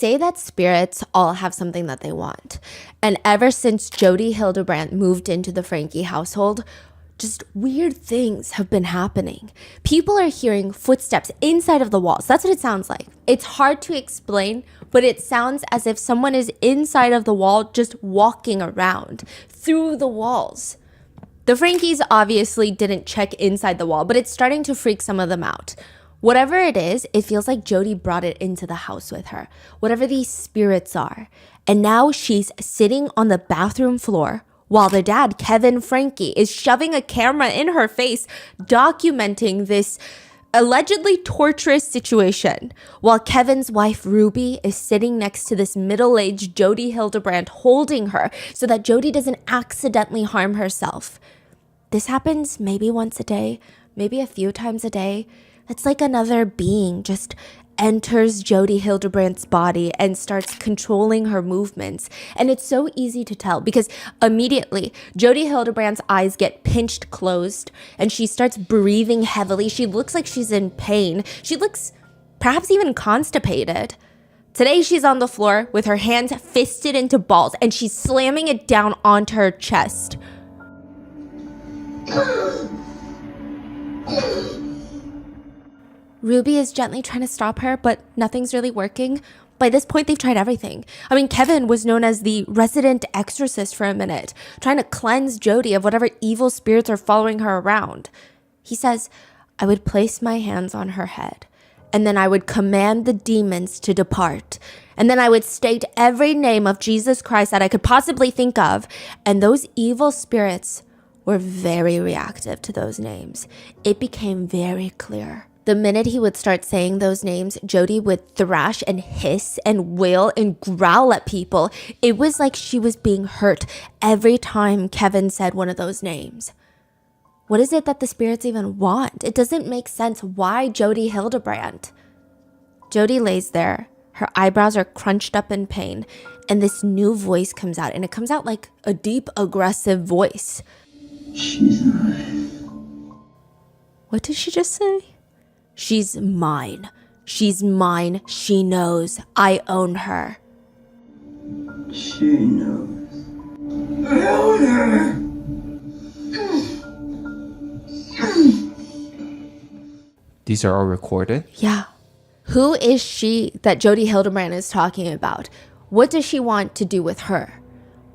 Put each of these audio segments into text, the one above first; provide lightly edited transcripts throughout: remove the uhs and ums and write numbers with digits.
say that spirits all have something that they want. And ever since Jody Hildebrandt moved into the Franke household, just weird things have been happening. People are hearing footsteps inside of the walls. That's what it sounds like. It's hard to explain, but it sounds as if someone is inside of the wall just walking around through the walls. The Frankes obviously didn't check inside the wall, but it's starting to freak some of them out. Whatever it is, it feels like Jody brought it into the house with her, whatever these spirits are. And now she's sitting on the bathroom floor while the dad, Kevin Franke, is shoving a camera in her face, documenting this allegedly torturous situation, while Kevin's wife, Ruby, is sitting next to this middle-aged Jody Hildebrandt holding her so that Jody doesn't accidentally harm herself. This happens maybe once a day, maybe a few times a day. It's like another being just enters Jody Hildebrandt's body and starts controlling her movements. And it's so easy to tell because immediately Jody Hildebrandt's eyes get pinched closed and she starts breathing heavily. She looks like she's in pain. She looks perhaps even constipated. Today she's on the floor with her hands fisted into balls and she's slamming it down onto her chest. Ruby is gently trying to stop her, but nothing's really working. By this point, they've tried everything. I mean, Kevin was known as the resident exorcist for a minute, trying to cleanse Jody of whatever evil spirits are following her around. He says, I would place my hands on her head, and then I would command the demons to depart. And then I would state every name of Jesus Christ that I could possibly think of. And those evil spirits were very reactive to those names. It became very clear. The minute he would start saying those names, Jody would thrash and hiss and wail and growl at people. It was like she was being hurt every time Kevin said one of those names. What is it that the spirits even want? It doesn't make sense. Why Jody Hildebrandt? Jody lays there. Her eyebrows are crunched up in pain. And this new voice comes out. And it comes out like a deep, aggressive voice. She's mine. What did she just say? She's mine. She's mine. She knows. I own her. She knows. I own her. These are all recorded? Yeah. Who is she that Jody Hildebrandt is talking about? What does she want to do with her?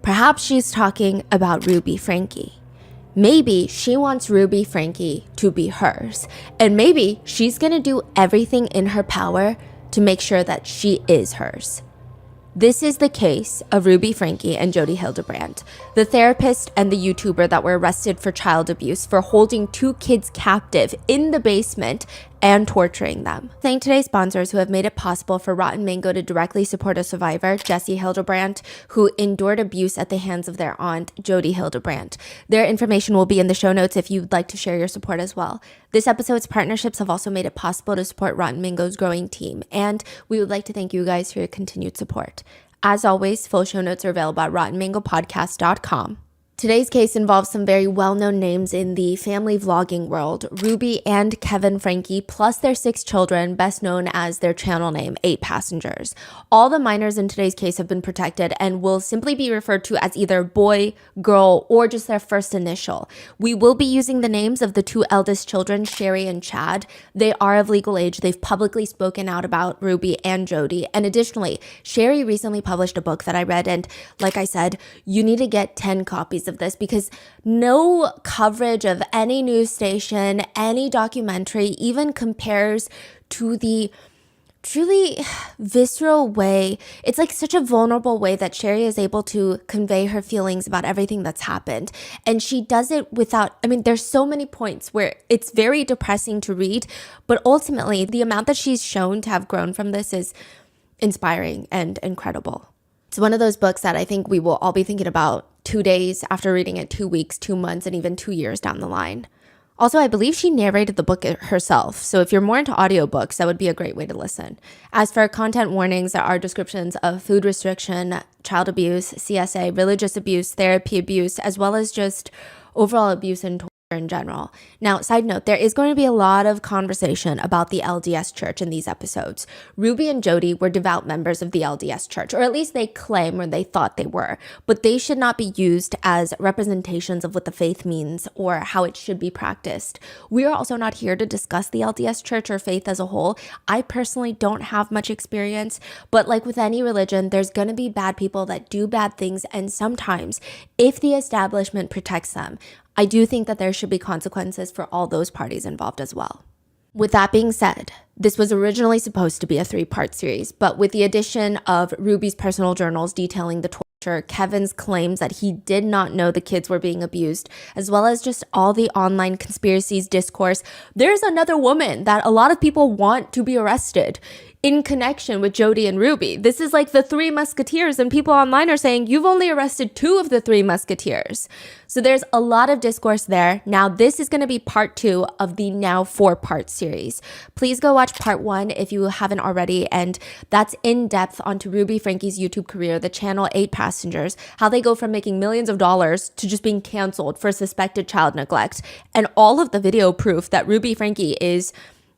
Perhaps she's talking about Ruby Franke. Maybe she wants Ruby Franke to be hers. And maybe she's gonna do everything in her power to make sure that she is hers. This is the case of Ruby Franke and Jody Hildebrandt, the therapist and the YouTuber that were arrested for child abuse for holding 2 kids captive in the basement and torturing them. Thank today's sponsors who have made it possible for Rotten Mango to directly support a survivor, Jessie Hildebrandt, who endured abuse at the hands of their aunt, Jody Hildebrandt. Their information will be in the show notes if you'd like to share your support as well. This episode's partnerships have also made it possible to support Rotten Mango's growing team, and we would like to thank you guys for your continued support. As always, full show notes are available at rottenmangopodcast.com. Today's case involves some very well-known names in the family vlogging world, Ruby and Kevin Franke, plus their 6 children, best known as their channel name, 8 Passengers. All the minors in today's case have been protected and will simply be referred to as either boy, girl, or just their first initial. We will be using the names of the 2 eldest children, Sherry and Chad. They are of legal age. They've publicly spoken out about Ruby and Jody. And additionally, Sherry recently published a book that I read, and like I said, you need to get 10 copies of this because no coverage of any news station, any documentary even compares to the truly visceral way. It's like such a vulnerable way that Sherry is able to convey her feelings about everything that's happened. And she does it without, there's so many points where it's very depressing to read, but ultimately the amount that she's shown to have grown from this is inspiring and incredible. It's one of those books that I think we will all be thinking about 2 days after reading it, 2 weeks, 2 months, and even 2 years down the line. Also, I believe she narrated the book herself, so if you're more into audiobooks, that would be a great way to listen. As for content warnings, there are descriptions of food restriction, child abuse, CSA, religious abuse, therapy abuse, as well as just overall abuse and in general. Now, side note, there is going to be a lot of conversation about the LDS Church in these episodes. Ruby and Jody were devout members of the LDS Church, or at least they claim, or they thought they were, but they should not be used as representations of what the faith means or how it should be practiced. We are also not here to discuss the LDS Church or faith as a whole. I personally don't have much experience, but like with any religion, there's going to be bad people that do bad things, and sometimes, if the establishment protects them, I do think that there should be consequences for all those parties involved as well. With that being said, this was originally supposed to be a 3-part series, but with the addition of Ruby's personal journals detailing the torture, Kevin's claims that he did not know the kids were being abused, as well as just all the online conspiracies discourse, there's another woman that a lot of people want to be arrested in connection with Jody and Ruby. This is like the 3 musketeers, and people online are saying you've only arrested 2 of the 3 musketeers. So there's a lot of discourse there. Now this is going to be part 2 of the now 4-part series. Please go watch part 1 if you haven't already, and that's in depth onto Ruby Franke's YouTube career, the channel 8 Passengers, how they go from making millions of dollars to just being canceled for suspected child neglect, and all of the video proof that Ruby Franke is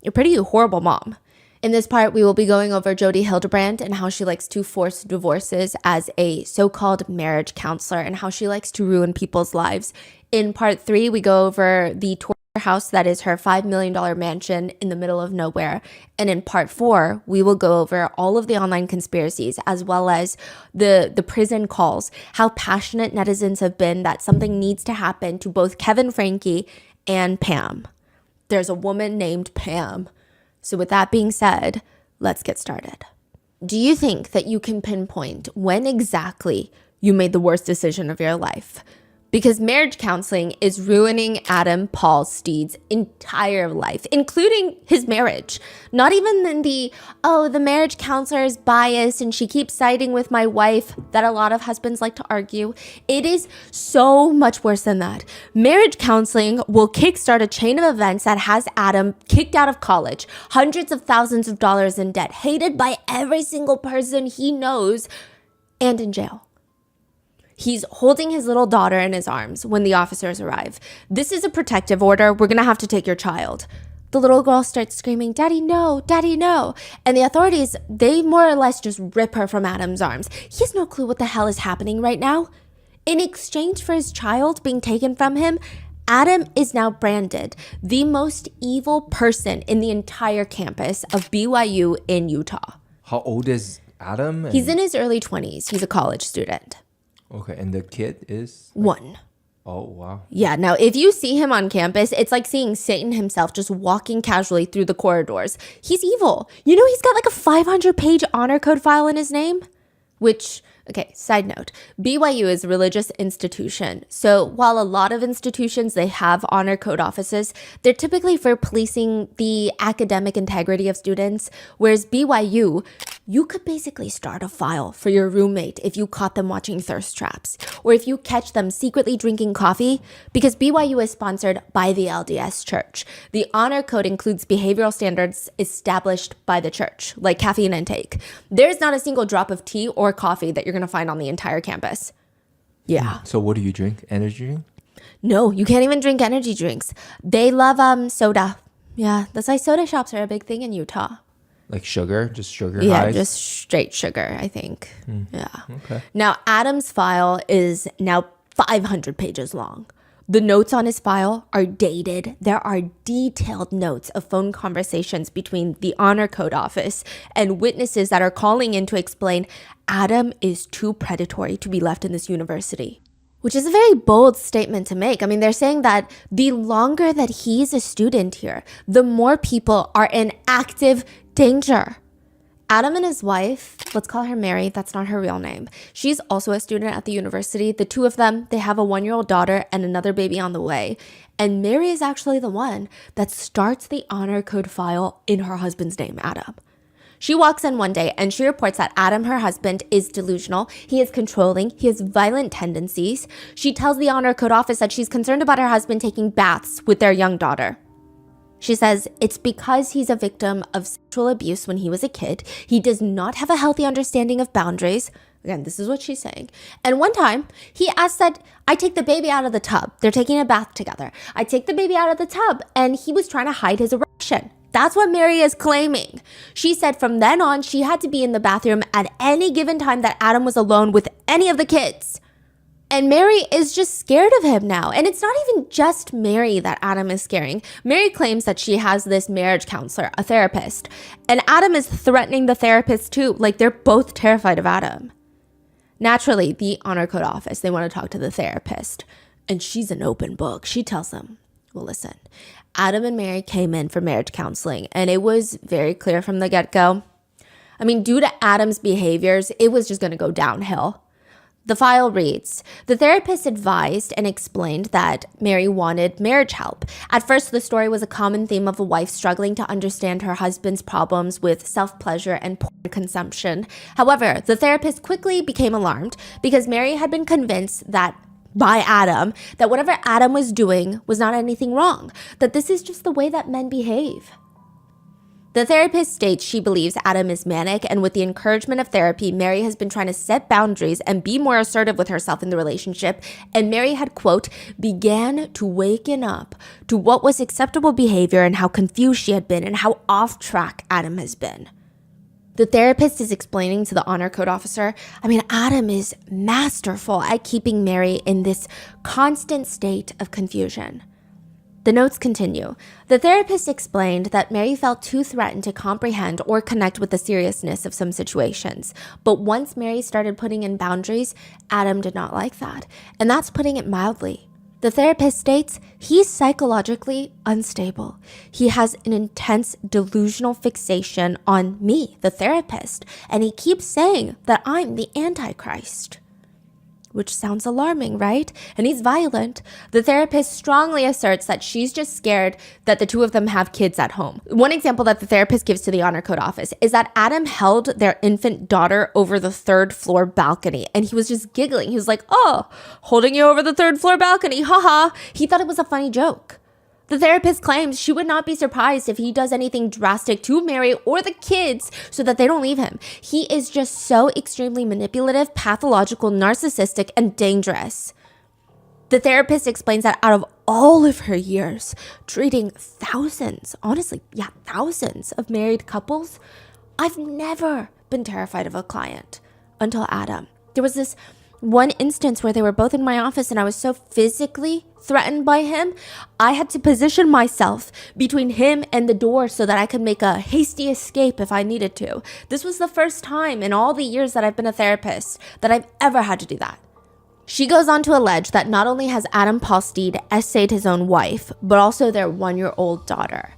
a pretty horrible mom. In this part, we will be going over Jody Hildebrand and how she likes to force divorces as a so-called marriage counselor and how she likes to ruin people's lives. In part 3, we go over the torture house that is her $5 million mansion in the middle of nowhere. And in part 4, we will go over all of the online conspiracies as well as the prison calls, how passionate netizens have been that something needs to happen to both Kevin Franke and Pam. There's a woman named Pam. So with that being said, let's get started. Do you think that you can pinpoint when exactly you made the worst decision of your life? Because marriage counseling is ruining Adam Paul Steed's entire life, including his marriage. Not even in the marriage counselor is biased and she keeps siding with my wife that a lot of husbands like to argue. It is so much worse than that. Marriage counseling will kickstart a chain of events that has Adam kicked out of college, hundreds of thousands of dollars in debt, hated by every single person he knows, and in jail. He's holding his little daughter in his arms when the officers arrive. This is a protective order. We're going to have to take your child. The little girl starts screaming, "Daddy, no, Daddy, no." And the authorities, they more or less just rip her from Adam's arms. He has no clue what the hell is happening right now. In exchange for his child being taken from him, Adam is now branded the most evil person in the entire campus of BYU in Utah. How old is Adam? He's in his early 20s. He's a college student. Okay, and the kid is? 1. Oh, wow. Yeah, now if you see him on campus, it's like seeing Satan himself just walking casually through the corridors. He's evil. You know, he's got like a 500-page honor code file in his name, which... Okay, side note, BYU is a religious institution. So while a lot of institutions, they have honor code offices, they're typically for policing the academic integrity of students. Whereas BYU, you could basically start a file for your roommate if you caught them watching thirst traps, or if you catch them secretly drinking coffee, because BYU is sponsored by the LDS Church. The honor code includes behavioral standards established by the church, like caffeine intake. There's not a single drop of tea or coffee that you're going to find on the entire campus. Yeah. So what do you drink? Energy drink? No, you can't even drink energy drinks. They love soda. Yeah, that's why soda shops are a big thing in Utah. Like sugar? Just sugar Yeah, highs? just straight sugar, I think. Yeah. Okay. Now, Adam's file is now 500 pages long. The notes on his file are dated. There are detailed notes of phone conversations between the honor code office and witnesses that are calling in to explain Adam is too predatory to be left in this university. Which is a very bold statement to make. I mean, they're saying that the longer that he's a student here, the more people are in active danger. Adam and his wife, let's call her Mary, that's not her real name. She's also a student at the university. The two of them, they have a 1-year-old daughter and another baby on the way. And Mary is actually the one that starts the honor code file in her husband's name, Adam. She walks in one day and she reports that Adam, her husband, is delusional. He is controlling. He has violent tendencies. She tells the honor code office that she's concerned about her husband taking baths with their young daughter. She says it's because he's a victim of sexual abuse when he was a kid. He does not have a healthy understanding of boundaries. Again, this is what she's saying. And one time, he asked that I take the baby out of the tub. They're taking a bath together. I take the baby out of the tub, and he was trying to hide his erection. That's what Mary is claiming. She said from then on, she had to be in the bathroom at any given time that Adam was alone with any of the kids. And Mary is just scared of him now. And it's not even just Mary that Adam is scaring. Mary claims that she has this marriage counselor, a therapist. And Adam is threatening the therapist too. Like, they're both terrified of Adam. Naturally, the honor code office, they want to talk to the therapist. And she's an open book. She tells them, well, listen, Adam and Mary came in for marriage counseling, and it was very clear from the get-go. I mean, due to Adam's behaviors, it was just going to go downhill. The file reads, the therapist advised and explained that Mary wanted marriage help. At first, the story was a common theme of a wife struggling to understand her husband's problems with self-pleasure and porn consumption. However, the therapist quickly became alarmed because Mary had been convinced that by Adam, that whatever Adam was doing was not anything wrong, that this is just the way that men behave. The therapist states she believes Adam is manic, and with the encouragement of therapy, Mary has been trying to set boundaries and be more assertive with herself in the relationship, and Mary had, quote, began to waken up to what was acceptable behavior and how confused she had been and how off track Adam has been. The therapist is explaining to the honor code officer, Adam is masterful at keeping Mary in this constant state of confusion. The notes continue. The therapist explained that Mary felt too threatened to comprehend or connect with the seriousness of some situations. But once Mary started putting in boundaries, Adam did not like that. And that's putting it mildly. The therapist states he's psychologically unstable. He has an intense delusional fixation on me, the therapist, and he keeps saying that I'm the Antichrist. Which sounds alarming, right? And he's violent. The therapist strongly asserts that she's just scared that the two of them have kids at home. One example that the therapist gives to the honor code office is that Adam held their infant daughter over the third floor balcony, and he was just giggling. He was like, oh, holding you over the third floor balcony, haha. He thought it was a funny joke. The therapist claims she would not be surprised if he does anything drastic to Mary or the kids so that they don't leave him. He is just so extremely manipulative, pathological, narcissistic, and dangerous. The therapist explains that out of all of her years, treating thousands of married couples, I've never been terrified of a client until Adam. There was this one instance where they were both in my office and I was so physically threatened by him, I had to position myself between him and the door so that I could make a hasty escape if I needed to. This was the first time in all the years that I've been a therapist that I've ever had to do that. She goes on to allege that not only has Adam Paulsteed essayed his own wife, but also their 1-year-old daughter.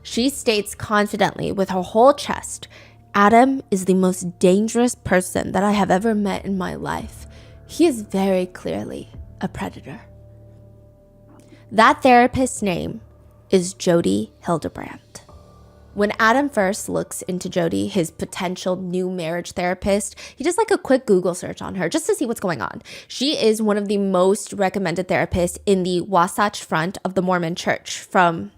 She states confidently with her whole chest, Adam is the most dangerous person that I have ever met in my life. He is very clearly a predator. That therapist's name is Jody Hildebrand. When Adam first looks into Jody, his potential new marriage therapist, he does like a quick Google search on her just to see what's going on. She is one of the most recommended therapists in the Wasatch Front of the Mormon Church for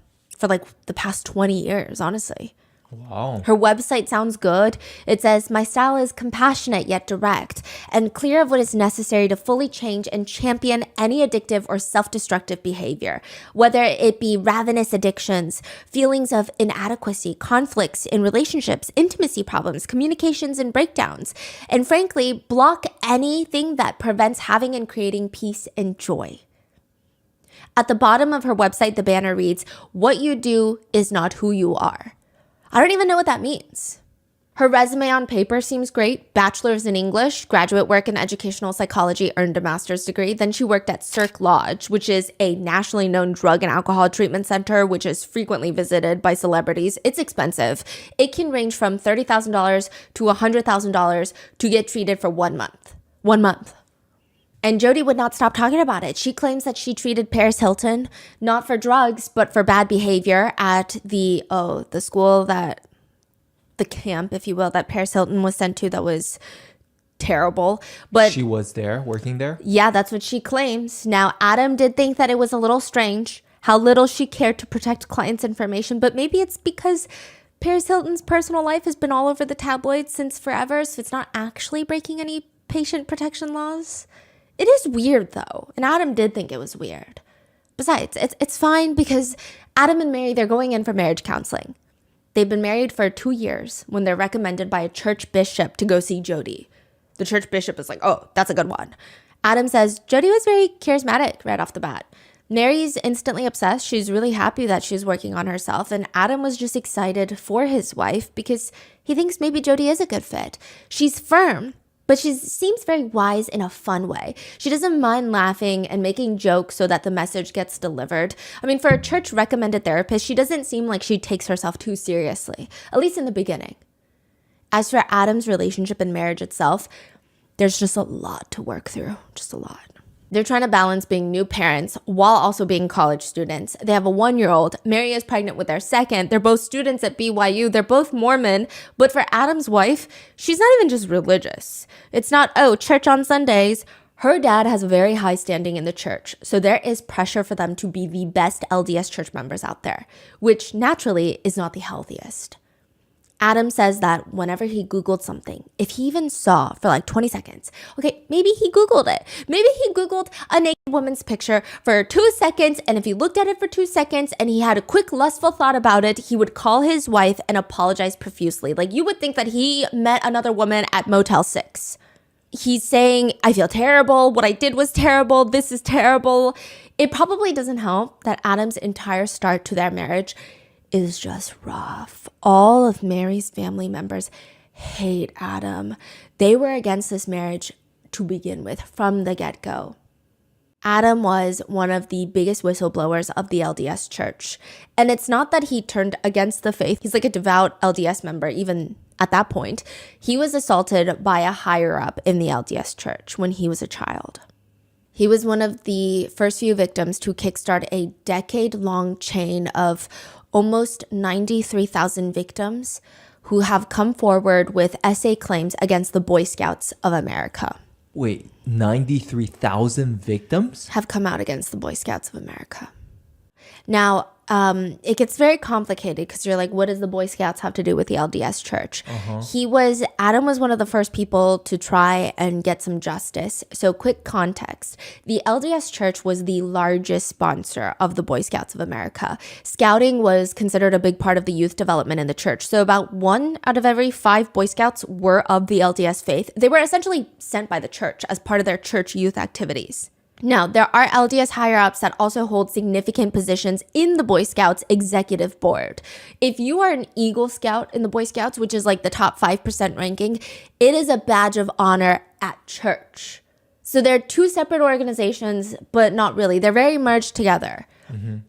like the past 20 years, honestly. Wow. Her website sounds good. It says, my style is compassionate yet direct and clear of what is necessary to fully change and champion any addictive or self-destructive behavior, whether it be ravenous addictions, feelings of inadequacy, conflicts in relationships, intimacy problems, communications and breakdowns, and frankly, block anything that prevents having and creating peace and joy. At the bottom of her website, the banner reads, what you do is not who you are. I don't even know what that means. Her resume on paper seems great. Bachelor's in English, graduate work in educational psychology, earned a master's degree. Then she worked at Cirque Lodge, which is a nationally known drug and alcohol treatment center, which is frequently visited by celebrities. It's expensive. It can range from $30,000 to $100,000 to get treated for 1 month. 1 month. And Jody would not stop talking about it. She claims that she treated Paris Hilton, not for drugs, but for bad behavior at the school that, the camp, if you will, that Paris Hilton was sent to that was terrible. But She was there, working there? yeah, that's what she claims. Now, Adam did think that it was a little strange how little she cared to protect clients' information, but maybe it's because Paris Hilton's personal life has been all over the tabloids since forever, so it's not actually breaking any patient protection laws. It is weird though, and Adam did think it was weird. Besides, it's fine because Adam and Mary, they're going in for marriage counseling. They've been married for 2 years when they're recommended by a church bishop to go see Jody. The church bishop is like, oh, that's a good one. Adam says Jody was very charismatic right off the bat. Mary's instantly obsessed. She's really happy that she's working on herself. And Adam was just excited for his wife because he thinks maybe Jody is a good fit. She's firm, but she seems very wise in a fun way. She doesn't mind laughing and making jokes so that the message gets delivered. I mean, for a church recommended therapist, she doesn't seem like she takes herself too seriously, at least in the beginning. As for Adam's relationship and marriage itself, there's just a lot to work through, just a lot. They're trying to balance being new parents while also being college students. They have a 1-year-old. Mary is pregnant with their second. They're both students at BYU. They're both Mormon. But for Adam's wife, she's not even just religious. It's not, oh, church on Sundays. Her dad has a very high standing in the church. So there is pressure for them to be the best LDS church members out there, which naturally is not the healthiest. Adam says that whenever he Googled something, if he even saw for like 20 seconds, okay, maybe he Googled it. Maybe he Googled a naked woman's picture for 2 seconds. And if he looked at it for 2 seconds and he had a quick lustful thought about it, he would call his wife and apologize profusely. Like you would think that he met another woman at Motel 6. He's saying, I feel terrible. What I did was terrible. This is terrible. It probably doesn't help that Adam's entire start to their marriage is just rough. All of Mary's family members hate Adam. They were against this marriage to begin with from the get-go. Adam was one of the biggest whistleblowers of the LDS church. And it's not that he turned against the faith. He's like a devout LDS member, even at that point. He was assaulted by a higher-up in the LDS church when he was a child. He was one of the first few victims to kickstart a decade-long chain of almost 93,000 victims who have come forward with essay claims against the Boy Scouts of America. Wait, 93,000 victims? Have come out against the Boy Scouts of America. Now, it gets very complicated because you're like, what does the Boy Scouts have to do with the LDS church? Adam was one of the first people to try and get some justice. So quick context, the LDS church was the largest sponsor of the Boy Scouts of America. Scouting was considered a big part of the youth development in the church. So about 1 out of every 5 Boy Scouts were of the LDS faith. They were essentially sent by the church as part of their church youth activities. Now, there are LDS higher-ups that also hold significant positions in the Boy Scouts executive board. If you are an Eagle Scout in the Boy Scouts, which is like the top 5% ranking, it is a badge of honor at church. So they're 2 separate organizations, but not really. They're very merged together.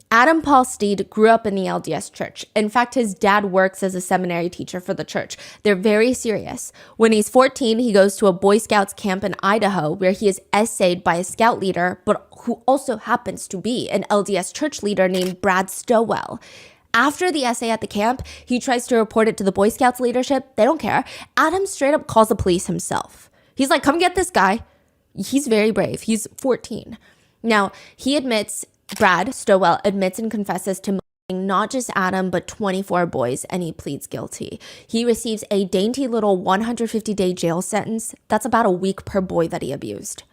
Adam Paul Steed grew up in the LDS church. In fact, his dad works as a seminary teacher for the church. They're very serious. When he's 14, he goes to a Boy Scouts camp in Idaho where he is essayed by a scout leader, but who also happens to be an LDS church leader named Brad Stowell. After the essay at the camp, he tries to report it to the Boy Scouts leadership. They don't care. Adam straight up calls the police himself. He's like, come get this guy. He's very brave. He's 14. Now, Brad Stowell admits and confesses to molesting not just Adam, but 24 boys, and he pleads guilty. He receives a dainty little 150-day jail sentence. That's about a week per boy that he abused.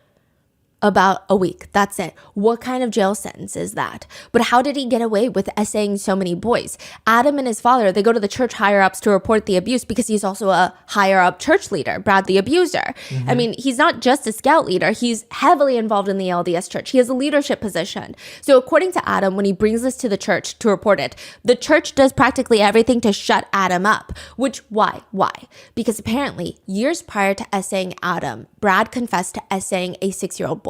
About a week. That's it. What kind of jail sentence is that? But how did he get away with essaying so many boys? Adam and his father, they go to the church higher-ups to report the abuse because he's also a higher-up church leader, Brad the abuser. I mean, he's not just a scout leader. He's heavily involved in the LDS church. He has a leadership position. So according to Adam, when he brings this to the church to report it, the church does practically everything to shut Adam up. Which, why? Because apparently, years prior to essaying Adam, Brad confessed to essaying a 6-year-old boy.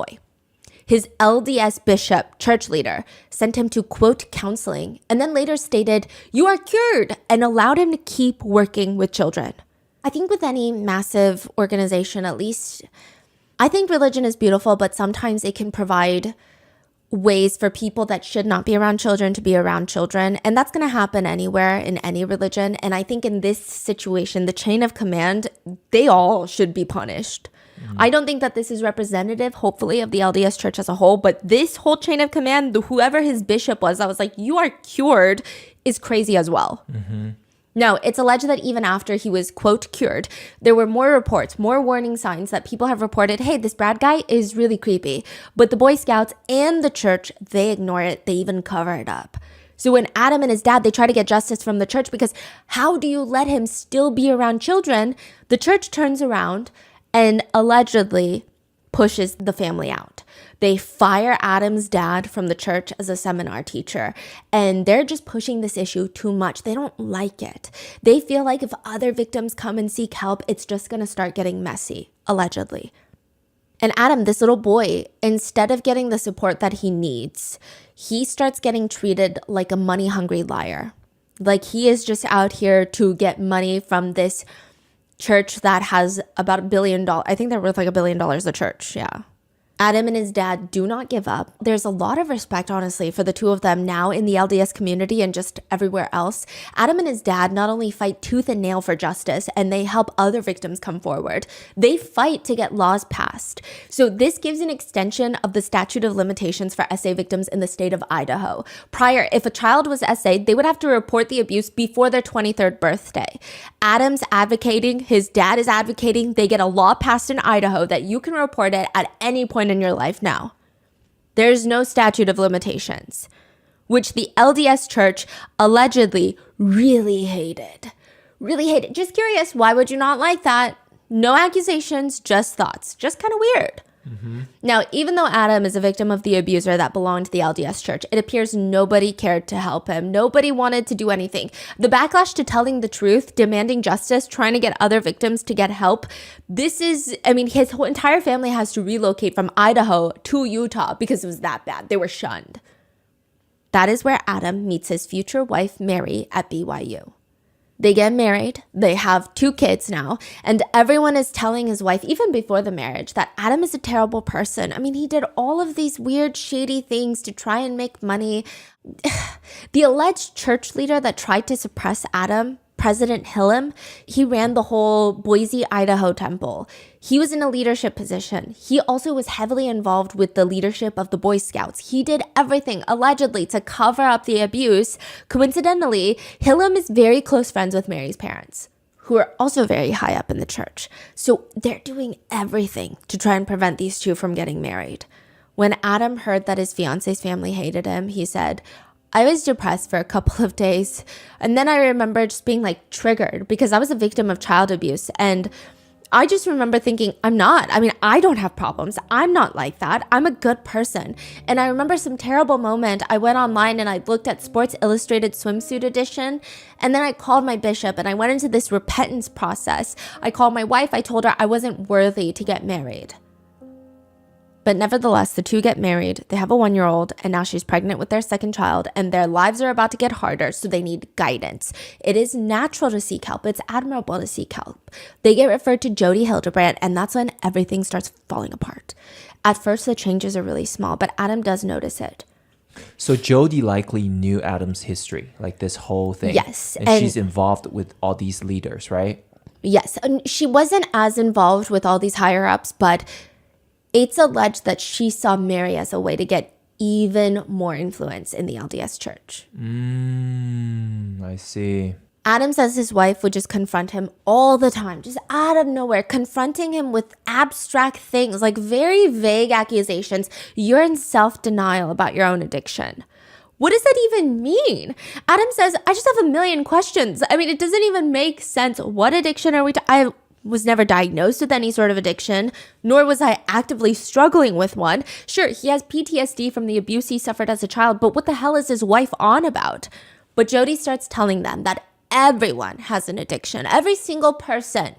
His LDS bishop, church leader, sent him to, quote, counseling, and then later stated, you are cured, and allowed him to keep working with children. I think with any massive organization, at least, I think religion is beautiful, but sometimes it can provide ways for people that should not be around children to be around children. And that's going to happen anywhere in any religion. And I think in this situation, the chain of command, they all should be punished. I don't think that this is representative, hopefully, of the LDS church as a whole, but this whole chain of command, whoever his bishop was, I was like, you are cured, is crazy as well. No, it's alleged that even after he was, quote, cured, there were more reports, more warning signs that people have reported, hey, this Brad guy is really creepy. But the Boy Scouts and the church, they ignore it. They even cover it up. So when Adam and his dad, they try to get justice from the church because how do you let him still be around children? The church turns around and allegedly pushes the family out. They fire Adam's dad from the church as a seminar teacher, and they're just pushing this issue too much. They don't like it. They feel like if other victims come and seek help, it's just going to start getting messy, allegedly. And Adam, this little boy, instead of getting the support that he needs, he starts getting treated like a money-hungry liar. Like he is just out here to get money from this church that has about $1 billion. I think they're worth like $1 billion, the church, yeah. Adam and his dad do not give up. There's a lot of respect, honestly, for the two of them now in the LDS community and just everywhere else. Adam and his dad not only fight tooth and nail for justice, and they help other victims come forward, they fight to get laws passed. So this gives an extension of the statute of limitations for SA victims in the state of Idaho. Prior, if a child was SA'd, they would have to report the abuse before their 23rd birthday. Adam's advocating, his dad is advocating, they get a law passed in Idaho that you can report it at any point in your life now. There's no statute of limitations, which the LDS church allegedly really hated. Really hated. Just curious, why would you not like that? No accusations, just thoughts. Just kind of weird. Now, even though Adam is a victim of the abuser that belonged to the LDS church, it appears nobody cared to help him. Nobody wanted to do anything. The backlash to telling the truth, demanding justice, trying to get other victims to get help, his whole entire family has to relocate from Idaho to Utah because it was that bad. They were shunned. That is where Adam meets his future wife, Mary, at BYU. They get married, they have 2 kids now, and everyone is telling his wife, even before the marriage, that Adam is a terrible person. I mean, he did all of these weird, shady things to try and make money. The alleged church leader that tried to suppress Adam, President Hillam, he ran the whole Boise, Idaho temple. He was in a leadership position. He also was heavily involved with the leadership of the Boy Scouts. He did everything, allegedly, to cover up the abuse. Coincidentally, Hillam is very close friends with Mary's parents, who are also very high up in the church. So they're doing everything to try and prevent these two from getting married. When Adam heard that his fiance's family hated him, he said, I was depressed for a couple of days. And then I remember just being like triggered because I was a victim of child abuse. And I just remember thinking, I don't have problems. I'm not like that. I'm a good person. And I remember some terrible moment. I went online and I looked at Sports Illustrated swimsuit edition. And then I called my bishop and I went into this repentance process. I called my wife. I told her I wasn't worthy to get married. But nevertheless, the two get married, they have a 1-year-old, and now she's pregnant with their second child, and their lives are about to get harder, so they need guidance. It is natural to seek help. It's admirable to seek help. They get referred to Jody Hildebrandt, and that's when everything starts falling apart. At first, the changes are really small, but Adam does notice it. So Jody likely knew Adam's history, like this whole thing. Yes. And she's involved with all these leaders, right? Yes. And she wasn't as involved with all these higher-ups, but it's alleged that she saw Mary as a way to get even more influence in the LDS church. I see. Adam says his wife would just confront him all the time, just out of nowhere, confronting him with abstract things, like very vague accusations. You're in self-denial about your own addiction. What does that even mean? Adam says, I just have a million questions. I mean, it doesn't even make sense. What addiction are we I was never diagnosed with any sort of addiction, nor was I actively struggling with one. Sure, he has PTSD from the abuse he suffered as a child, but what the hell is his wife on about? But Jody starts telling them that everyone has an addiction. Every single person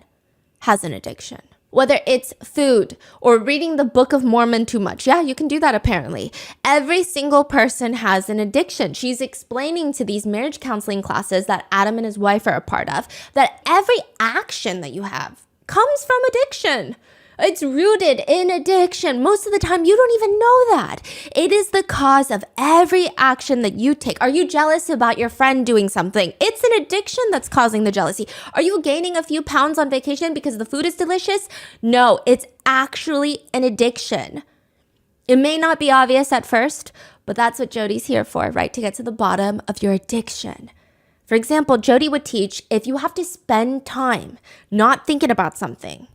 has an addiction. Whether it's food or reading the Book of Mormon too much. Yeah, you can do that apparently. Every single person has an addiction. She's explaining to these marriage counseling classes that Adam and his wife are a part of that every action that you have comes from addiction. It's rooted in addiction. Most of the time, you don't even know that. It is the cause of every action that you take. Are you jealous about your friend doing something? It's an addiction that's causing the jealousy. Are you gaining a few pounds on vacation because the food is delicious? No, it's actually an addiction. It may not be obvious at first, but that's what Jody's here for, right? To get to the bottom of your addiction. For example, Jody would teach if you have to spend time not thinking about something,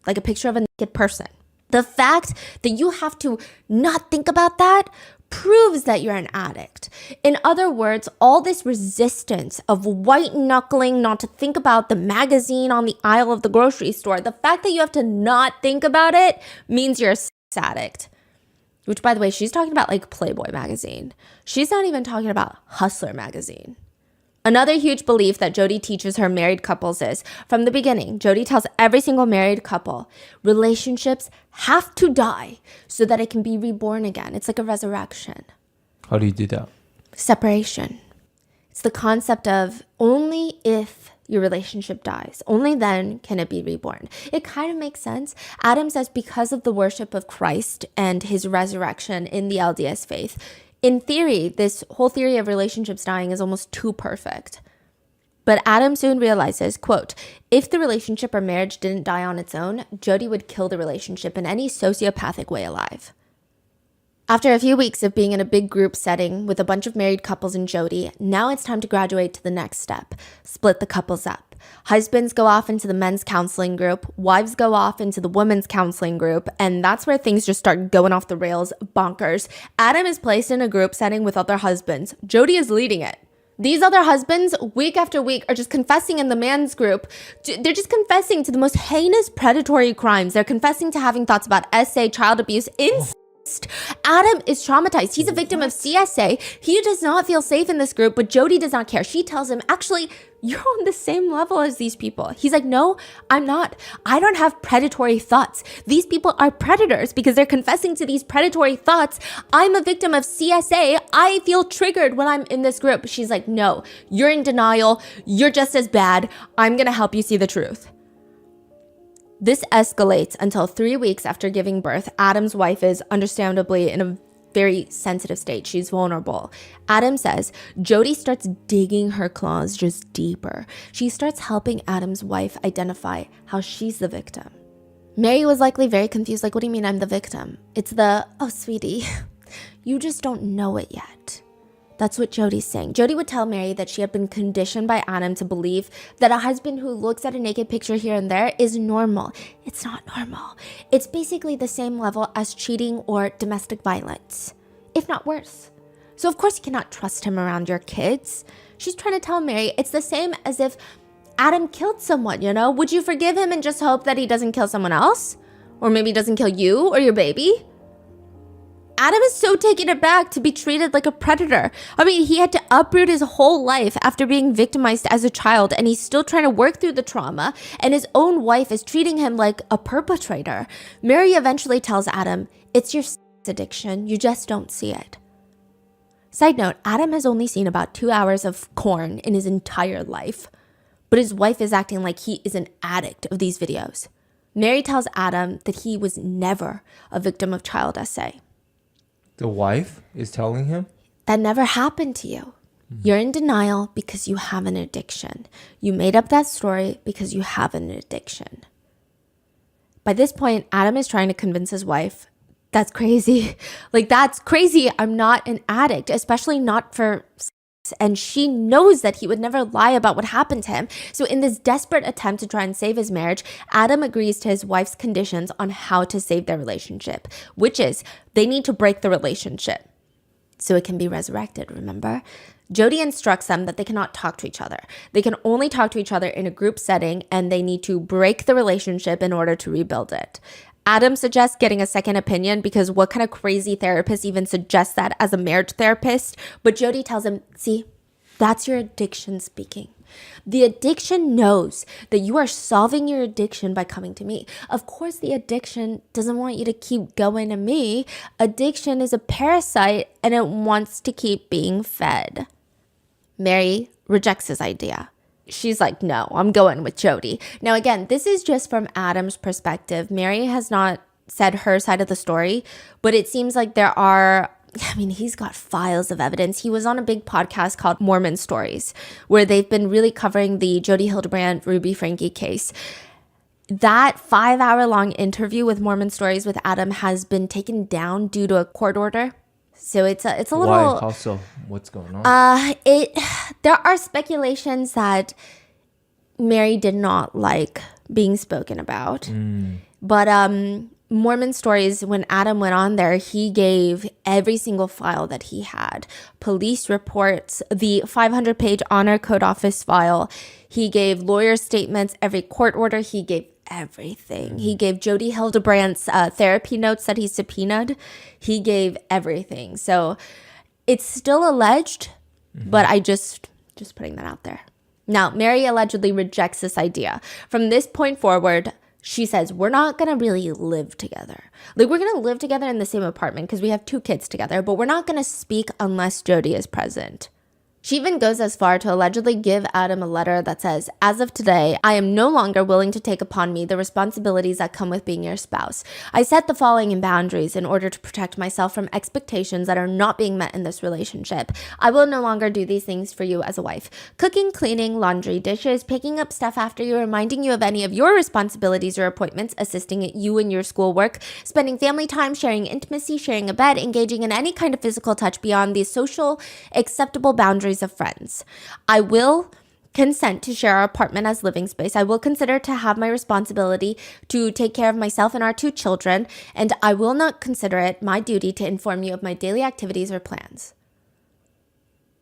like a picture of a naked person, the fact that you have to not think about that proves that you're an addict. In other words, all this resistance of white knuckling not to think about the magazine on the aisle of the grocery store, the fact that you have to not think about it means you're a sex addict. Which, by the way, she's talking about like Playboy magazine. She's not even talking about Hustler magazine. Another huge belief that Jody teaches her married couples is, from the beginning, Jody tells every single married couple, relationships have to die so that it can be reborn again. It's like a resurrection. How do you do that? Separation. It's the concept of only if your relationship dies, only then can it be reborn. It kind of makes sense. Adam says because of the worship of Christ and his resurrection in the LDS faith, in theory, this whole theory of relationships dying is almost too perfect. But Adam soon realizes, quote, if the relationship or marriage didn't die on its own, Jody would kill the relationship in any sociopathic way alive. After a few weeks of being in a big group setting with a bunch of married couples and Jody, now it's time to graduate to the next step, split the couples up. Husbands go off into the men's counseling group, wives go off into the women's counseling group, and that's where things just start going off the rails bonkers. Adam is placed in a group setting with other husbands. Jody is leading it. These other husbands, week after week, are just confessing in the man's group. They're just confessing to the most heinous predatory crimes. They're confessing to having thoughts about SA, child abuse, incest. Adam is traumatized. He's a victim of CSA. He does not feel safe in this group, but Jody does not care. She tells him, actually, you're on the same level as these people. He's like, no, I'm not. I don't have predatory thoughts. These people are predators because they're confessing to these predatory thoughts. I'm a victim of CSA. I feel triggered when I'm in this group. She's like, no, you're in denial. You're just as bad. I'm going to help you see the truth. This escalates until 3 weeks after giving birth. Adam's wife is understandably in a very sensitive state. She's vulnerable. Adam says Jody starts digging her claws just deeper. She starts helping Adam's wife identify how she's the victim. Mary was likely very confused. Like, what do you mean I'm the victim? It's the, oh, sweetie, you just don't know it yet. That's what Jody's saying. Jody would tell Mary that she had been conditioned by Adam to believe that a husband who looks at a naked picture here and there is normal. It's not normal. It's basically the same level as cheating or domestic violence, if not worse. So of course you cannot trust him around your kids. She's trying to tell Mary it's the same as if Adam killed someone, you know? Would you forgive him and just hope that he doesn't kill someone else? Or maybe doesn't kill you or your baby? Adam is so taken aback to be treated like a predator. I mean, he had to uproot his whole life after being victimized as a child, and he's still trying to work through the trauma, and his own wife is treating him like a perpetrator. Mary eventually tells Adam, it's your addiction, you just don't see it. Side note, Adam has only seen about 2 hours of porn in his entire life, but his wife is acting like he is an addict of these videos. Mary tells Adam that he was never a victim of child SA. The wife is telling him? That never happened to you. You're in denial because you have an addiction. You made up that story because you have an addiction. By this point, Adam is trying to convince his wife, that's crazy. Like, that's crazy. I'm not an addict, especially not for sex. And she knows that he would never lie about what happened to him. So in this desperate attempt to try and save his marriage, Adam agrees to his wife's conditions on how to save their relationship, which is they need to break the relationship so it can be resurrected, remember? Jody instructs them that they cannot talk to each other. They can only talk to each other in a group setting, and they need to break the relationship in order to rebuild it. Adam suggests getting a second opinion because what kind of crazy therapist even suggests that as a marriage therapist? But Jody tells him, see, that's your addiction speaking. The addiction knows that you are solving your addiction by coming to me. Of course, the addiction doesn't want you to keep going to me. Addiction is a parasite and it wants to keep being fed. Mary rejects his idea. She's like, no, I'm going with Jody. Now, again, this is just from Adam's perspective. Mary has not said her side of the story, but it seems like there are, I mean, he's got files of evidence. He was on a big podcast called Mormon Stories, where they've been really covering the Jody Hildebrand, Ruby Franke case. That 5-hour-long interview with Mormon Stories with Adam has been taken down due to a court order. So it's a Why? little. How so? What's going on? There are speculations that Mary did not like being spoken about. But Mormon stories, when Adam went on there, he gave every single file that he had. Police reports, the 500-page honor code office file. He gave lawyer statements, every court order. He gave everything. He gave Jody Hildebrandt's therapy notes that he subpoenaed. He gave everything. So it's still alleged, but I just putting that out there. Now, Mary allegedly rejects this idea. From this point forward, she says, we're not going to really live together. Like, we're going to live together in the same apartment because we have 2 kids together, but we're not going to speak unless Jody is present. She even goes as far to allegedly give Adam a letter that says, as of today, I am no longer willing to take upon me the responsibilities that come with being your spouse. I set the following in boundaries in order to protect myself from expectations that are not being met in this relationship. I will no longer do these things for you as a wife. Cooking, cleaning, laundry, dishes, picking up stuff after you, reminding you of any of your responsibilities or appointments, assisting you in your schoolwork, spending family time, sharing intimacy, sharing a bed, engaging in any kind of physical touch beyond the social acceptable boundaries of friends. I will consent to share our apartment as living space. I will consider to have my responsibility to take care of myself and our 2 children, and I will not consider it my duty to inform you of my daily activities or plans.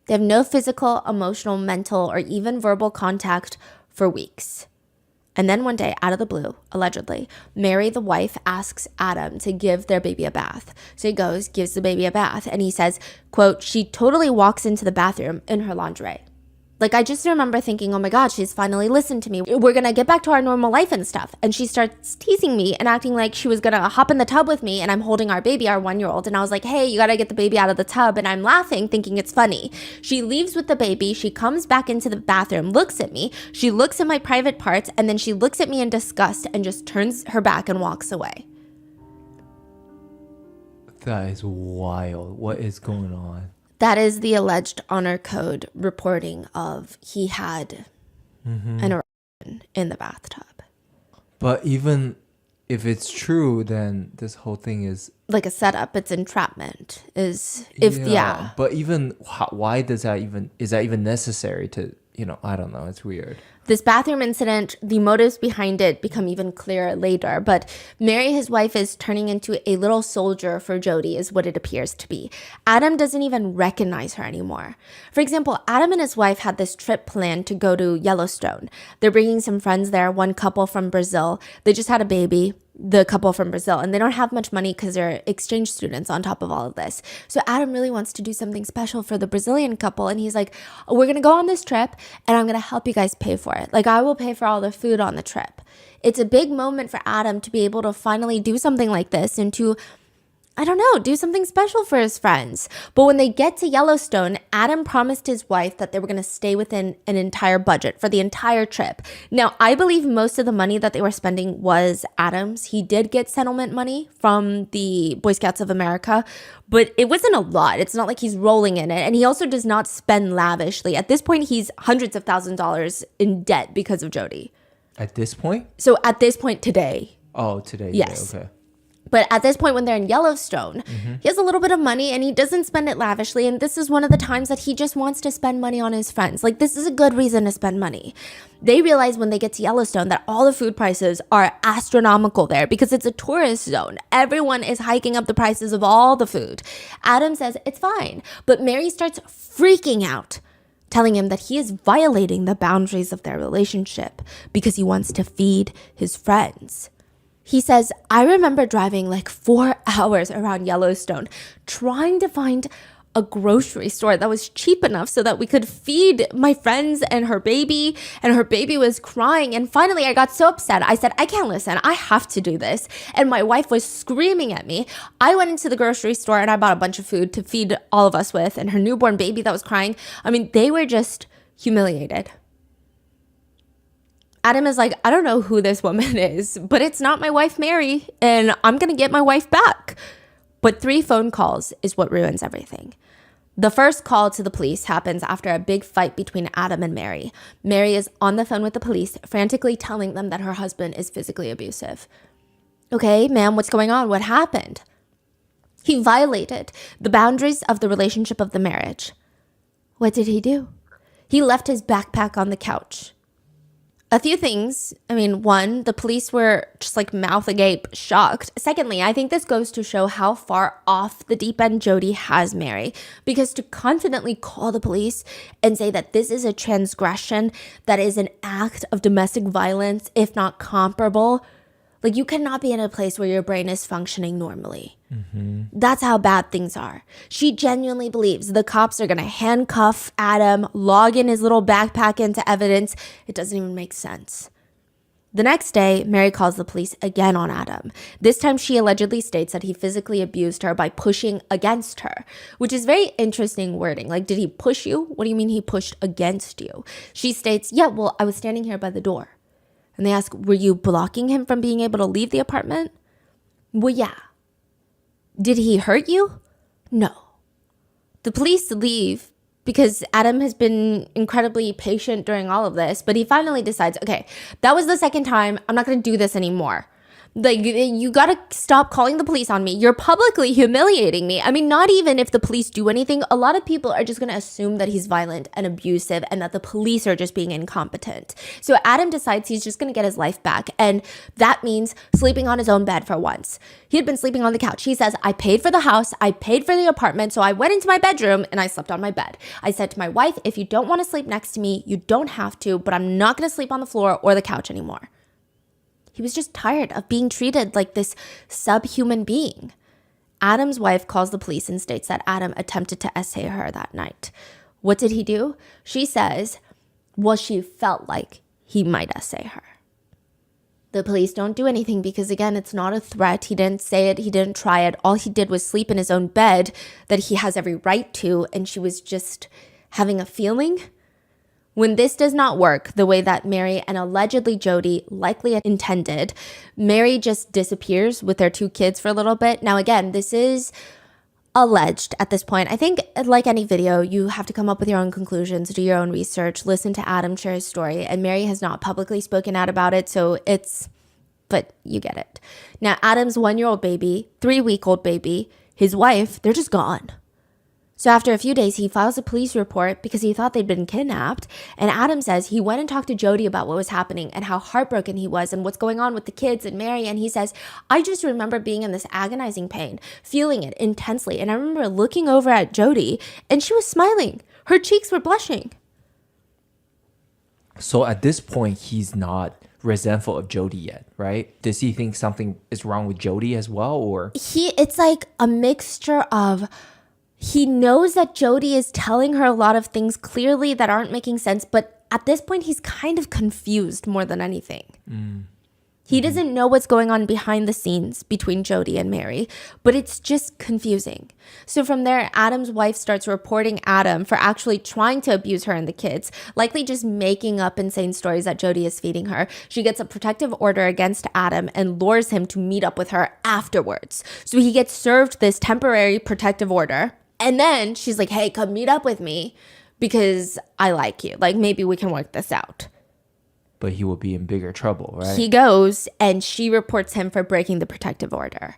They have no physical, emotional, mental, or even verbal contact for weeks. And then one day, out of the blue, allegedly, Mary, the wife, asks Adam to give their baby a bath. So he goes, gives the baby a bath, and he says, quote, she totally walks into the bathroom in her lingerie. Like, I just remember thinking, oh my God, she's finally listened to me. We're going to get back to our normal life and stuff. And she starts teasing me and acting like she was going to hop in the tub with me, and I'm holding our baby, our 1-year-old. And I was like, hey, you got to get the baby out of the tub. And I'm laughing, thinking it's funny. She leaves with the baby. She comes back into the bathroom, looks at me. She looks at my private parts, and then she looks at me in disgust and just turns her back and walks away. That is wild. What is going on? That is the alleged honor code reporting of he had an erection in the bathtub. But even if it's true, then this whole thing is like a setup. It's entrapment. But even why is that even necessary to, I don't know. It's weird. This bathroom incident, the motives behind it become even clearer later. But Mary, his wife, is turning into a little soldier for Jody, is what it appears to be. Adam doesn't even recognize her anymore. For example, Adam and his wife had this trip planned to go to Yellowstone. They're bringing some friends there, one couple from Brazil. They just had a baby, the couple from Brazil, and they don't have much money because they're exchange students on top of all of this. So Adam really wants to do something special for the Brazilian couple, and he's like, we're going to go on this trip, and I'm going to help you guys pay for it. Like, I will pay for all the food on the trip. It's a big moment for Adam to be able to finally do something like this and to, do something special for his friends. But when they get to Yellowstone, Adam promised his wife that they were going to stay within an entire budget for the entire trip. Now, I believe most of the money that they were spending was Adam's. He did get settlement money from the Boy Scouts of America, but it wasn't a lot. It's not like he's rolling in it. And he also does not spend lavishly. At this point, he's hundreds of thousands of dollars in debt because of Jody. At this point? So at this point today. Oh, today. Yes. Okay. But at this point, when they're in Yellowstone, he has a little bit of money and he doesn't spend it lavishly. And this is one of the times that he just wants to spend money on his friends. Like, this is a good reason to spend money. They realize when they get to Yellowstone that all the food prices are astronomical there because it's a tourist zone. Everyone is hiking up the prices of all the food. Adam says it's fine, but Mary starts freaking out, telling him that he is violating the boundaries of their relationship because he wants to feed his friends. He says, I remember driving like 4 hours around Yellowstone trying to find a grocery store that was cheap enough so that we could feed my friends and her baby was crying. And finally, I got so upset. I said, I can't listen. I have to do this. And my wife was screaming at me. I went into the grocery store and I bought a bunch of food to feed all of us with, and her newborn baby that was crying. I mean, they were just humiliated. Adam is like, I don't know who this woman is, but it's not my wife, Mary, and I'm going to get my wife back. But 3 phone calls is what ruins everything. The first call to the police happens after a big fight between Adam and Mary. Mary is on the phone with the police, frantically telling them that her husband is physically abusive. Okay, ma'am, what's going on? What happened? He violated the boundaries of the relationship of the marriage. What did he do? He left his backpack on the couch. A few things. I mean, one, the police were just like mouth agape, shocked. Secondly, I think this goes to show how far off the deep end Jodi has Mary, because to confidently call the police and say that this is a transgression, that is an act of domestic violence, if not comparable, like you cannot be in a place where your brain is functioning normally. That's how bad things are. She genuinely believes the cops are going to handcuff Adam, log in his little backpack into evidence. It doesn't even make sense. The next day, Mary calls the police again on Adam. This time, she allegedly states that he physically abused her by pushing against her, which is very interesting wording. Like, did he push you? What do you mean he pushed against you? She states, yeah, well, I was standing here by the door. And they ask, were you blocking him from being able to leave the apartment? Well, yeah. Did he hurt you? No. The police leave because Adam has been incredibly patient during all of this, but he finally decides, okay, that was the second time. I'm not going to do this anymore. Like, you got to stop calling the police on me. You're publicly humiliating me. I mean, not even if the police do anything, a lot of people are just going to assume that he's violent and abusive and that the police are just being incompetent. So Adam decides he's just going to get his life back. And that means sleeping on his own bed for once. He had been sleeping on the couch. He says, I paid for the house. I paid for the apartment. So I went into my bedroom and I slept on my bed. I said to my wife, if you don't want to sleep next to me, you don't have to, but I'm not going to sleep on the floor or the couch anymore. He was just tired of being treated like this subhuman being. Adam's wife calls the police and states that Adam attempted to essay her that night. What did he do? She says, well, she felt like he might essay her. The police don't do anything because, again, it's not a threat. He didn't say it. He didn't try it. All he did was sleep in his own bed that he has every right to, and she was just having a feeling. When this does not work the way that Mary and allegedly Jodi likely intended, Mary just disappears with their 2 kids for a little bit. Now, again, this is alleged at this point. I think, like any video, you have to come up with your own conclusions, do your own research, listen to Adam share his story. And Mary has not publicly spoken out about it, so but you get it. Now, Adam's 1-year-old baby, 3-week-old baby, his wife, they're just gone. So after a few days, he files a police report because he thought they'd been kidnapped. And Adam says he went and talked to Jodi about what was happening and how heartbroken he was and what's going on with the kids and Mary. And he says, I just remember being in this agonizing pain, feeling it intensely. And I remember looking over at Jodi and she was smiling. Her cheeks were blushing. So at this point, he's not resentful of Jodi yet, right? Does he think something is wrong with Jodi as well? Or it's like a mixture of... He knows that Jodi is telling her a lot of things clearly that aren't making sense, but at this point, he's kind of confused more than anything. He doesn't know what's going on behind the scenes between Jodi and Mary, but it's just confusing. So from there, Adam's wife starts reporting Adam for actually trying to abuse her and the kids, likely just making up insane stories that Jodi is feeding her. She gets a protective order against Adam and lures him to meet up with her afterwards. So he gets served this temporary protective order. And then she's like, hey, come meet up with me because I like you. Like, maybe we can work this out. But he will be in bigger trouble, right? He goes and she reports him for breaking the protective order.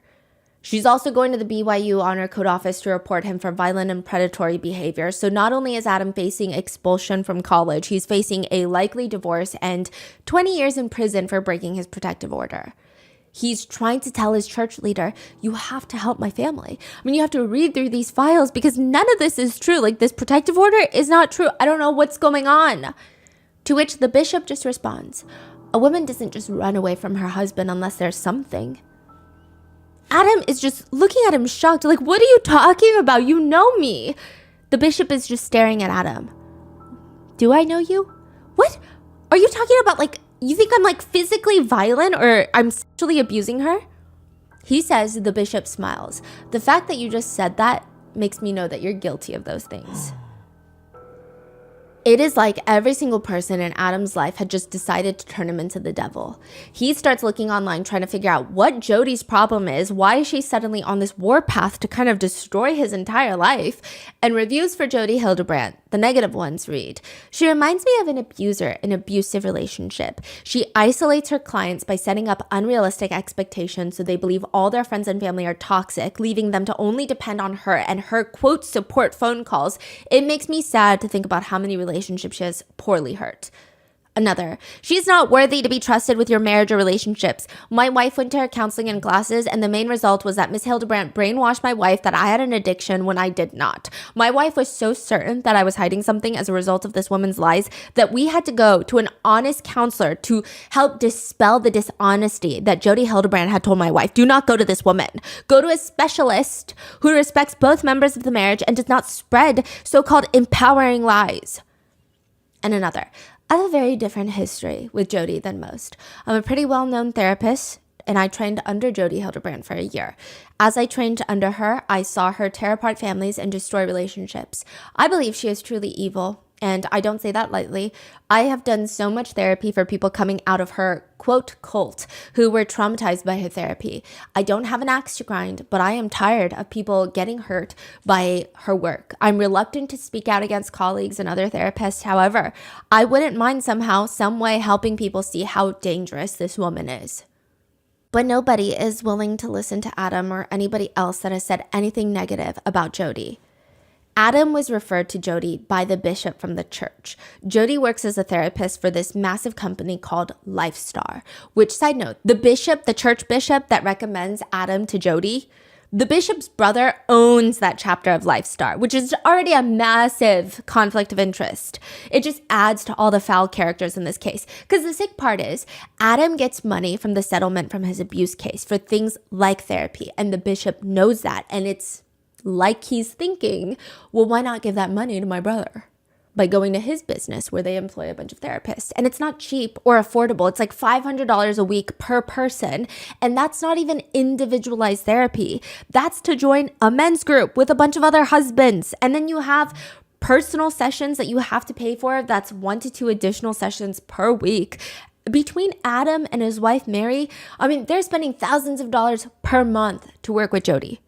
She's also going to the BYU Honor Code office to report him for violent and predatory behavior. So not only is Adam facing expulsion from college, he's facing a likely divorce and 20 years in prison for breaking his protective order. He's trying to tell his church leader, you have to help my family. I mean, you have to read through these files because none of this is true. Like, this protective order is not true. I don't know what's going on. To which the bishop just responds, a woman doesn't just run away from her husband unless there's something. Adam is just looking at him shocked. Like, what are you talking about? You know me. The bishop is just staring at Adam. Do I know you? What? Are you talking about, like, you think I'm like physically violent or I'm sexually abusing her? He says, the bishop smiles. The fact that you just said that makes me know that you're guilty of those things. It is like every single person in Adam's life had just decided to turn him into the devil. He starts looking online trying to figure out what Jody's problem is, why is she suddenly on this warpath to kind of destroy his entire life. And reviews for Jody Hildebrandt, the negative ones, read, "She reminds me of an abuser in an abusive relationship. She isolates her clients by setting up unrealistic expectations so they believe all their friends and family are toxic, leaving them to only depend on her and her, quote, support phone calls. It makes me sad to think about how many relationships she has poorly hurt." Another, "She's not worthy to be trusted with your marriage or relationships. My wife went to her counseling and classes, and the main result was that Miss Hildebrandt brainwashed my wife that I had an addiction when I did not. My wife was so certain that I was hiding something as a result of this woman's lies that we had to go to an honest counselor to help dispel the dishonesty that Jody Hildebrandt had told my wife. Do not go to this woman. Go to a specialist who respects both members of the marriage and does not spread so-called empowering lies." And another, "I have a very different history with Jody than most. I'm a pretty well-known therapist, and I trained under Jody Hildebrandt for a year. As I trained under her, I saw her tear apart families and destroy relationships. I believe she is truly evil, and I don't say that lightly. I have done so much therapy for people coming out of her, quote, cult, who were traumatized by her therapy. I don't have an axe to grind, but I am tired of people getting hurt by her work. I'm reluctant to speak out against colleagues and other therapists. However, I wouldn't mind somehow, some way helping people see how dangerous this woman is." But nobody is willing to listen to Adam or anybody else that has said anything negative about Jody. Adam was referred to Jody by the bishop from the church. Jody works as a therapist for this massive company called Lifestar, which, side note, the bishop, the church bishop that recommends Adam to Jody, the bishop's brother owns that chapter of Lifestar, which is already a massive conflict of interest. It just adds to all the foul characters in this case. Because the sick part is, Adam gets money from the settlement from his abuse case for things like therapy, and the bishop knows that, and it's like he's thinking, well, why not give that money to my brother by going to his business where they employ a bunch of therapists? And it's not cheap or affordable. It's like $500 a week per person. And that's not even individualized therapy. That's to join a men's group with a bunch of other husbands. And then you have personal sessions that you have to pay for. That's 1 to 2 additional sessions per week. Between Adam and his wife, Mary, I mean, they're spending thousands of dollars per month to work with Jody.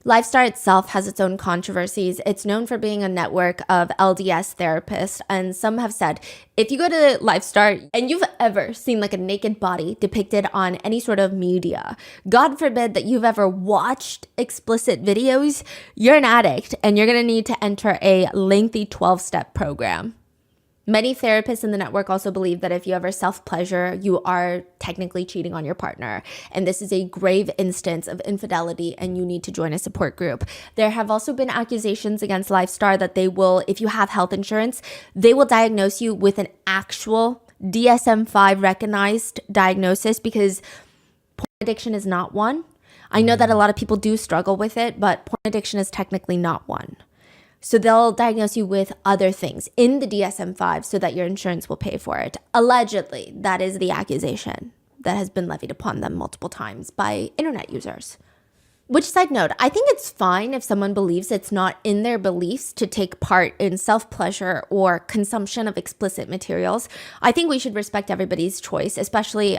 Lifestar itself has its own controversies. It's known for being a network of LDS therapists, and some have said, if you go to Lifestar and you've ever seen like a naked body depicted on any sort of media, God forbid that you've ever watched explicit videos, you're an addict and you're going to need to enter a lengthy 12-step program. Many therapists in the network also believe that if you ever self-pleasure, you are technically cheating on your partner. And this is a grave instance of infidelity and you need to join a support group. There have also been accusations against Lifestar that they will, if you have health insurance, they will diagnose you with an actual DSM-5 recognized diagnosis, because porn addiction is not one. I know that a lot of people do struggle with it, but porn addiction is technically not one. So they'll diagnose you with other things in the DSM-5 so that your insurance will pay for it. Allegedly, that is the accusation that has been levied upon them multiple times by internet users. Which, side note, I think it's fine if someone believes it's not in their beliefs to take part in self-pleasure or consumption of explicit materials. I think we should respect everybody's choice, especially,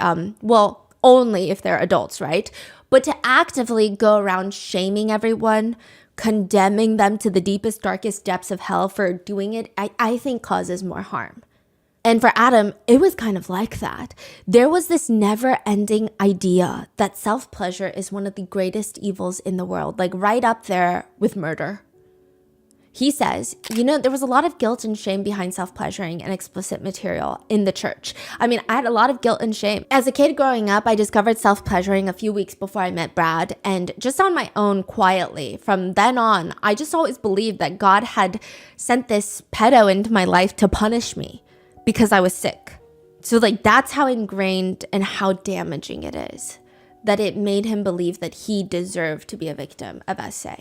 only if they're adults, right? But to actively go around shaming everyone, condemning them to the deepest, darkest depths of hell for doing it, I think causes more harm. And for Adam, it was kind of like that. There was this never-ending idea that self-pleasure is one of the greatest evils in the world, like right up there with murder. He says, there was a lot of guilt and shame behind self-pleasuring and explicit material in the church. I mean, I had a lot of guilt and shame. As a kid growing up, I discovered self-pleasuring a few weeks before I met Brad, and just on my own, quietly. From then on, I just always believed that God had sent this pedo into my life to punish me because I was sick. So that's how ingrained and how damaging it is, that it made him believe that he deserved to be a victim of SA.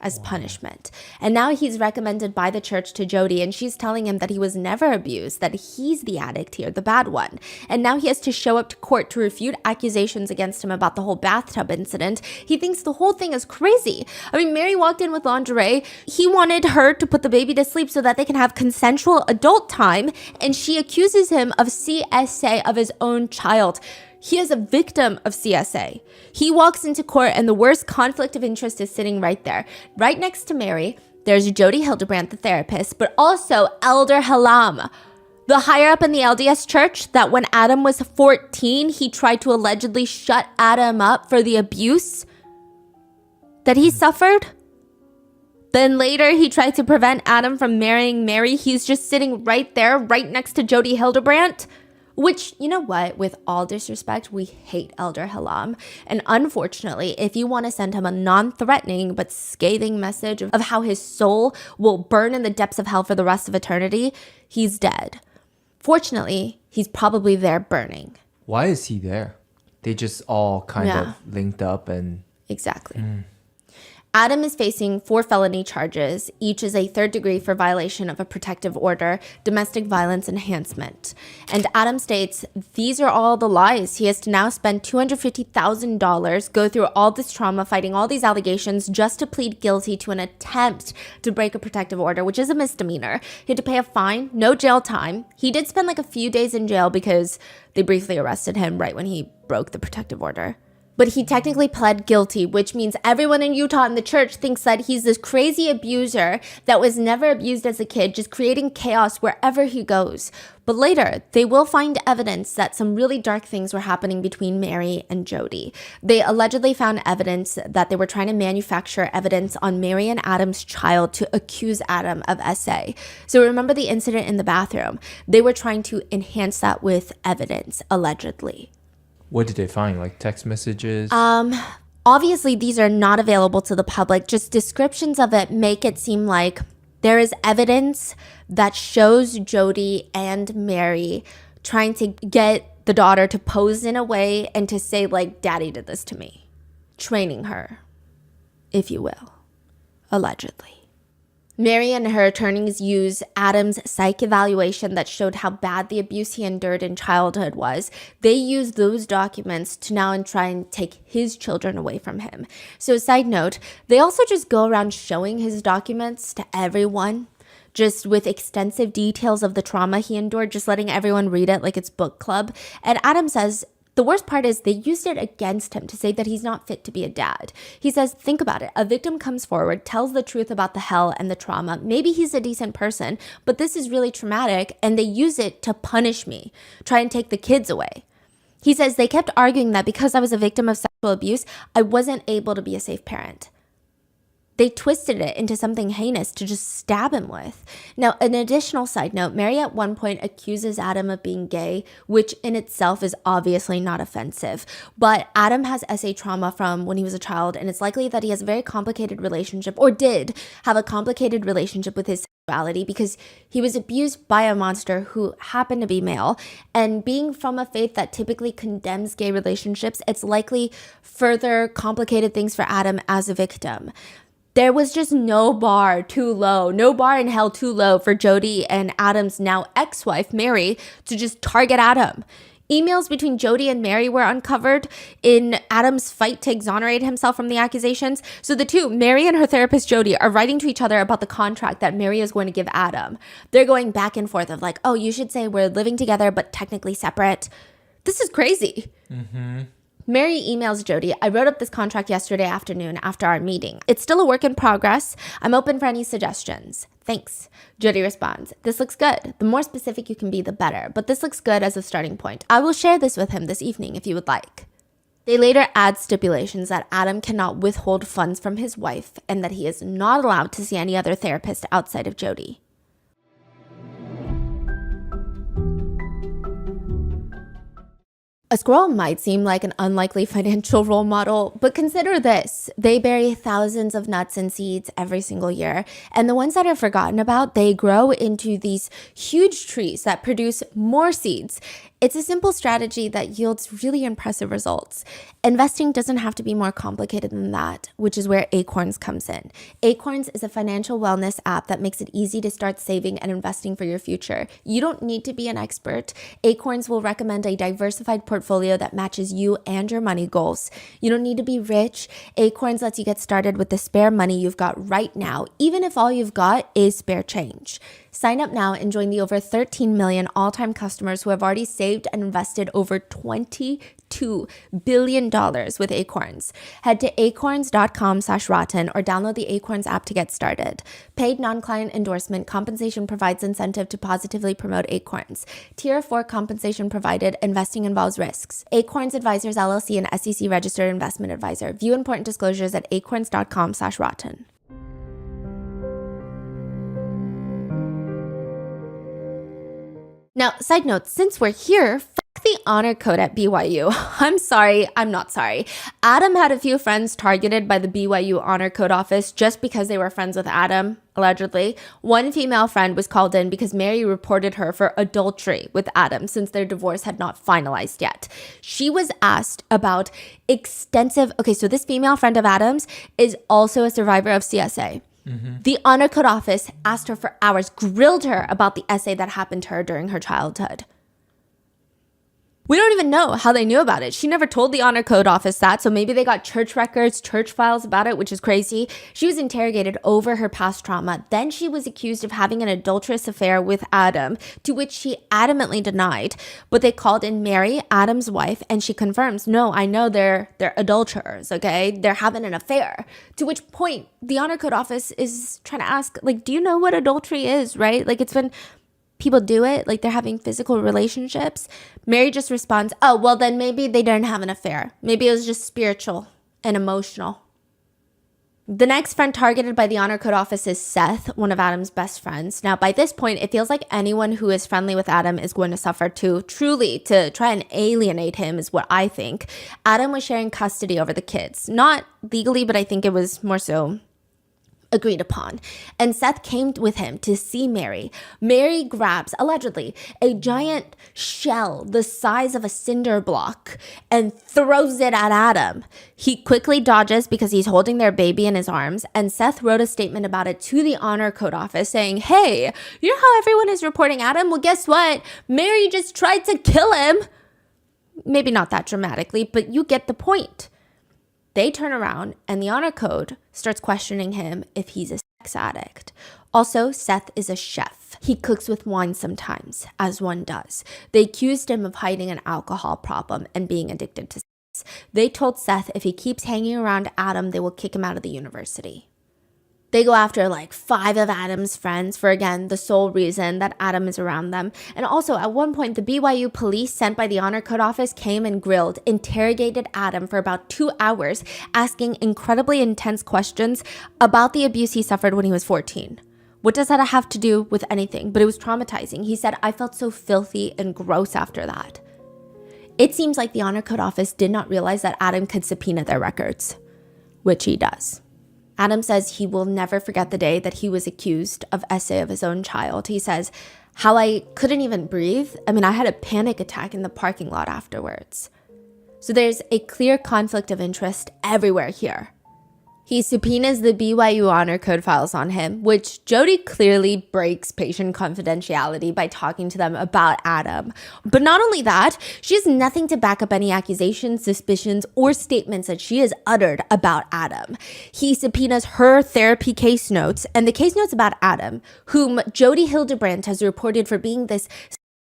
as punishment. And now he's recommended by the church to Jodi, and she's telling him that he was never abused, that he's the addict here, the bad one. And now he has to show up to court to refute accusations against him about the whole bathtub incident. He thinks the whole thing is crazy. I mean, Mary walked in with lingerie. He wanted her to put the baby to sleep so that they can have consensual adult time, and she accuses him of CSA of his own child. He is a victim of CSA. He walks into court and the worst conflict of interest is sitting right there. Right next to Mary, there's Jodi Hildebrandt, the therapist, but also Elder Halam, the higher up in the LDS church that when Adam was 14, he tried to allegedly shut Adam up for the abuse that he suffered. Then later, he tried to prevent Adam from marrying Mary. He's just sitting right there, right next to Jodi Hildebrandt. Which, you know what, with all disrespect, we hate Elder Halam. And unfortunately, if you want to send him a non-threatening but scathing message of how his soul will burn in the depths of hell for the rest of eternity, he's dead. Fortunately, he's probably there burning. Why is he there? They just all kind of linked up and... Exactly. Adam is facing 4 felony charges. Each is a 3rd degree for violation of a protective order, domestic violence enhancement. And Adam states, these are all the lies. He has to now spend $250,000, go through all this trauma, fighting all these allegations just to plead guilty to an attempt to break a protective order, which is a misdemeanor. He had to pay a fine, no jail time. He did spend like a few days in jail because they briefly arrested him right when he broke the protective order. But he technically pled guilty, which means everyone in Utah and the church thinks that he's this crazy abuser that was never abused as a kid, just creating chaos wherever he goes. But later, they will find evidence that some really dark things were happening between Mary and Jodi. They allegedly found evidence that they were trying to manufacture evidence on Mary and Adam's child to accuse Adam of SA. So remember the incident in the bathroom? They were trying to enhance that with evidence, allegedly. What did they find? Like text messages? Obviously, these are not available to the public. Just descriptions of it make it seem like there is evidence that shows Jodi and Mary trying to get the daughter to pose in a way and to say, like, daddy did this to me. Training her, if you will, allegedly. Mary and her attorneys use Adam's psych evaluation that showed how bad the abuse he endured in childhood was. They use those documents to now try and take his children away from him. So side note, they also just go around showing his documents to everyone, just with extensive details of the trauma he endured, just letting everyone read it like it's book club. And Adam says, the worst part is they used it against him to say that he's not fit to be a dad. He says, think about it. A victim comes forward, tells the truth about the hell and the trauma. Maybe he's a decent person, but this is really traumatic, and they use it to punish me, try and take the kids away. He says they kept arguing that because I was a victim of sexual abuse, I wasn't able to be a safe parent. They twisted it into something heinous to just stab him with. Now, an additional side note, Mary at one point accuses Adam of being gay, which in itself is obviously not offensive. But Adam has SA trauma from when he was a child, and it's likely that he has a very complicated relationship, or did have a complicated relationship with his sexuality, because he was abused by a monster who happened to be male. And being from a faith that typically condemns gay relationships, it's likely further complicated things for Adam as a victim. There was just no bar too low, no bar in hell too low for Jodi and Adam's now ex-wife, Mary, to just target Adam. Emails between Jodi and Mary were uncovered in Adam's fight to exonerate himself from the accusations. So the two, Mary and her therapist, Jodi, are writing to each other about the contract that Mary is going to give Adam. They're going back and forth of like, oh, you should say we're living together but technically separate. This is crazy. Mary emails Jodi, I wrote up this contract yesterday afternoon after our meeting. It's still a work in progress. I'm open for any suggestions. Thanks. Jodi responds, this looks good. The more specific you can be, the better. But this looks good as a starting point. I will share this with him this evening if you would like. They later add stipulations that Adam cannot withhold funds from his wife and that he is not allowed to see any other therapist outside of Jodi. A squirrel might seem like an unlikely financial role model, but consider this. They bury thousands of nuts and seeds every single year, and the ones that are forgotten about, they grow into these huge trees that produce more seeds. It's a simple strategy that yields really impressive results. Investing doesn't have to be more complicated than that, which is where Acorns comes in. Acorns is a financial wellness app that makes it easy to start saving and investing for your future. You don't need to be an expert. Acorns will recommend a diversified portfolio that matches you and your money goals. You don't need to be rich. Acorns lets you get started with the spare money you've got right now, even if all you've got is spare change. Sign up now and join the over 13 million all-time customers who have already saved and invested over $22 billion with Acorns. Head to acorns.com/rotten or download the Acorns app to get started. Paid non-client endorsement compensation provides incentive to positively promote Acorns. Tier 4 compensation provided. Investing involves risks. Acorns Advisors LLC, an SEC registered investment advisor. View important disclosures at acorns.com/rotten. Now, side note, since we're here, fuck the honor code at BYU. I'm not sorry. Adam had a few friends targeted by the BYU honor code office just because they were friends with Adam, allegedly. One female friend was called in because Mary reported her for adultery with Adam since their divorce had not finalized yet. She was asked about so this female friend of Adam's is also a survivor of CSA. The honor code office asked her for hours, grilled her about the essay that happened to her during her childhood. We don't even know how they knew about it. She never told the honor code office that, so maybe they got church records, church files about it, which is crazy. She was interrogated over her past trauma. Then she was accused of having an adulterous affair with Adam, to which she adamantly denied. But they called in Mary, Adam's wife, and she confirms, no, I know they're adulterers, okay? They're having an affair. To which point, the honor code office is trying to ask, like, do you know what adultery is, right? Like, it's been... people do it, like they're having physical relationships. Mary just responds, oh, well, then maybe they didn't have an affair. Maybe it was just spiritual and emotional. The next friend targeted by the honor code office is Seth, one of Adam's best friends. Now, by this point, it feels like anyone who is friendly with Adam is going to suffer too. Truly, to try and alienate him is what I think. Adam was sharing custody over the kids. Not legally, but I think it was more so agreed upon. And Seth came with him to see Mary. Mary grabs, allegedly, a giant shell the size of a cinder block and throws it at Adam. He quickly dodges because he's holding their baby in his arms, and Seth wrote a statement about it to the honor code office saying, hey, you know how everyone is reporting Adam? Well, guess what? Mary just tried to kill him. Maybe not that dramatically, but you get the point. They turn around and the honor code starts questioning him if he's a sex addict. Also, Seth is a chef. He cooks with wine sometimes, as one does. They accused him of hiding an alcohol problem and being addicted to sex. They told Seth if he keeps hanging around Adam, they will kick him out of the university. They go after like 5 of Adam's friends for, again, the sole reason that Adam is around them. And also, at one point, the BYU police sent by the honor code office came and grilled, interrogated Adam for about 2 hours, asking incredibly intense questions about the abuse he suffered when he was 14. What does that have to do with anything? But it was traumatizing. He said, I felt so filthy and gross after that. It seems like the honor code office did not realize that Adam could subpoena their records, which he does. Adam says he will never forget the day that he was accused of essay of his own child. He says, how I couldn't even breathe. I had a panic attack in the parking lot afterwards. So there's a clear conflict of interest everywhere here. He subpoenas the BYU honor code files on him, which Jody clearly breaks patient confidentiality by talking to them about Adam. But not only that, she has nothing to back up any accusations, suspicions, or statements that she has uttered about Adam. He subpoenas her therapy case notes and the case notes about Adam, whom Jody Hildebrandt has reported for being this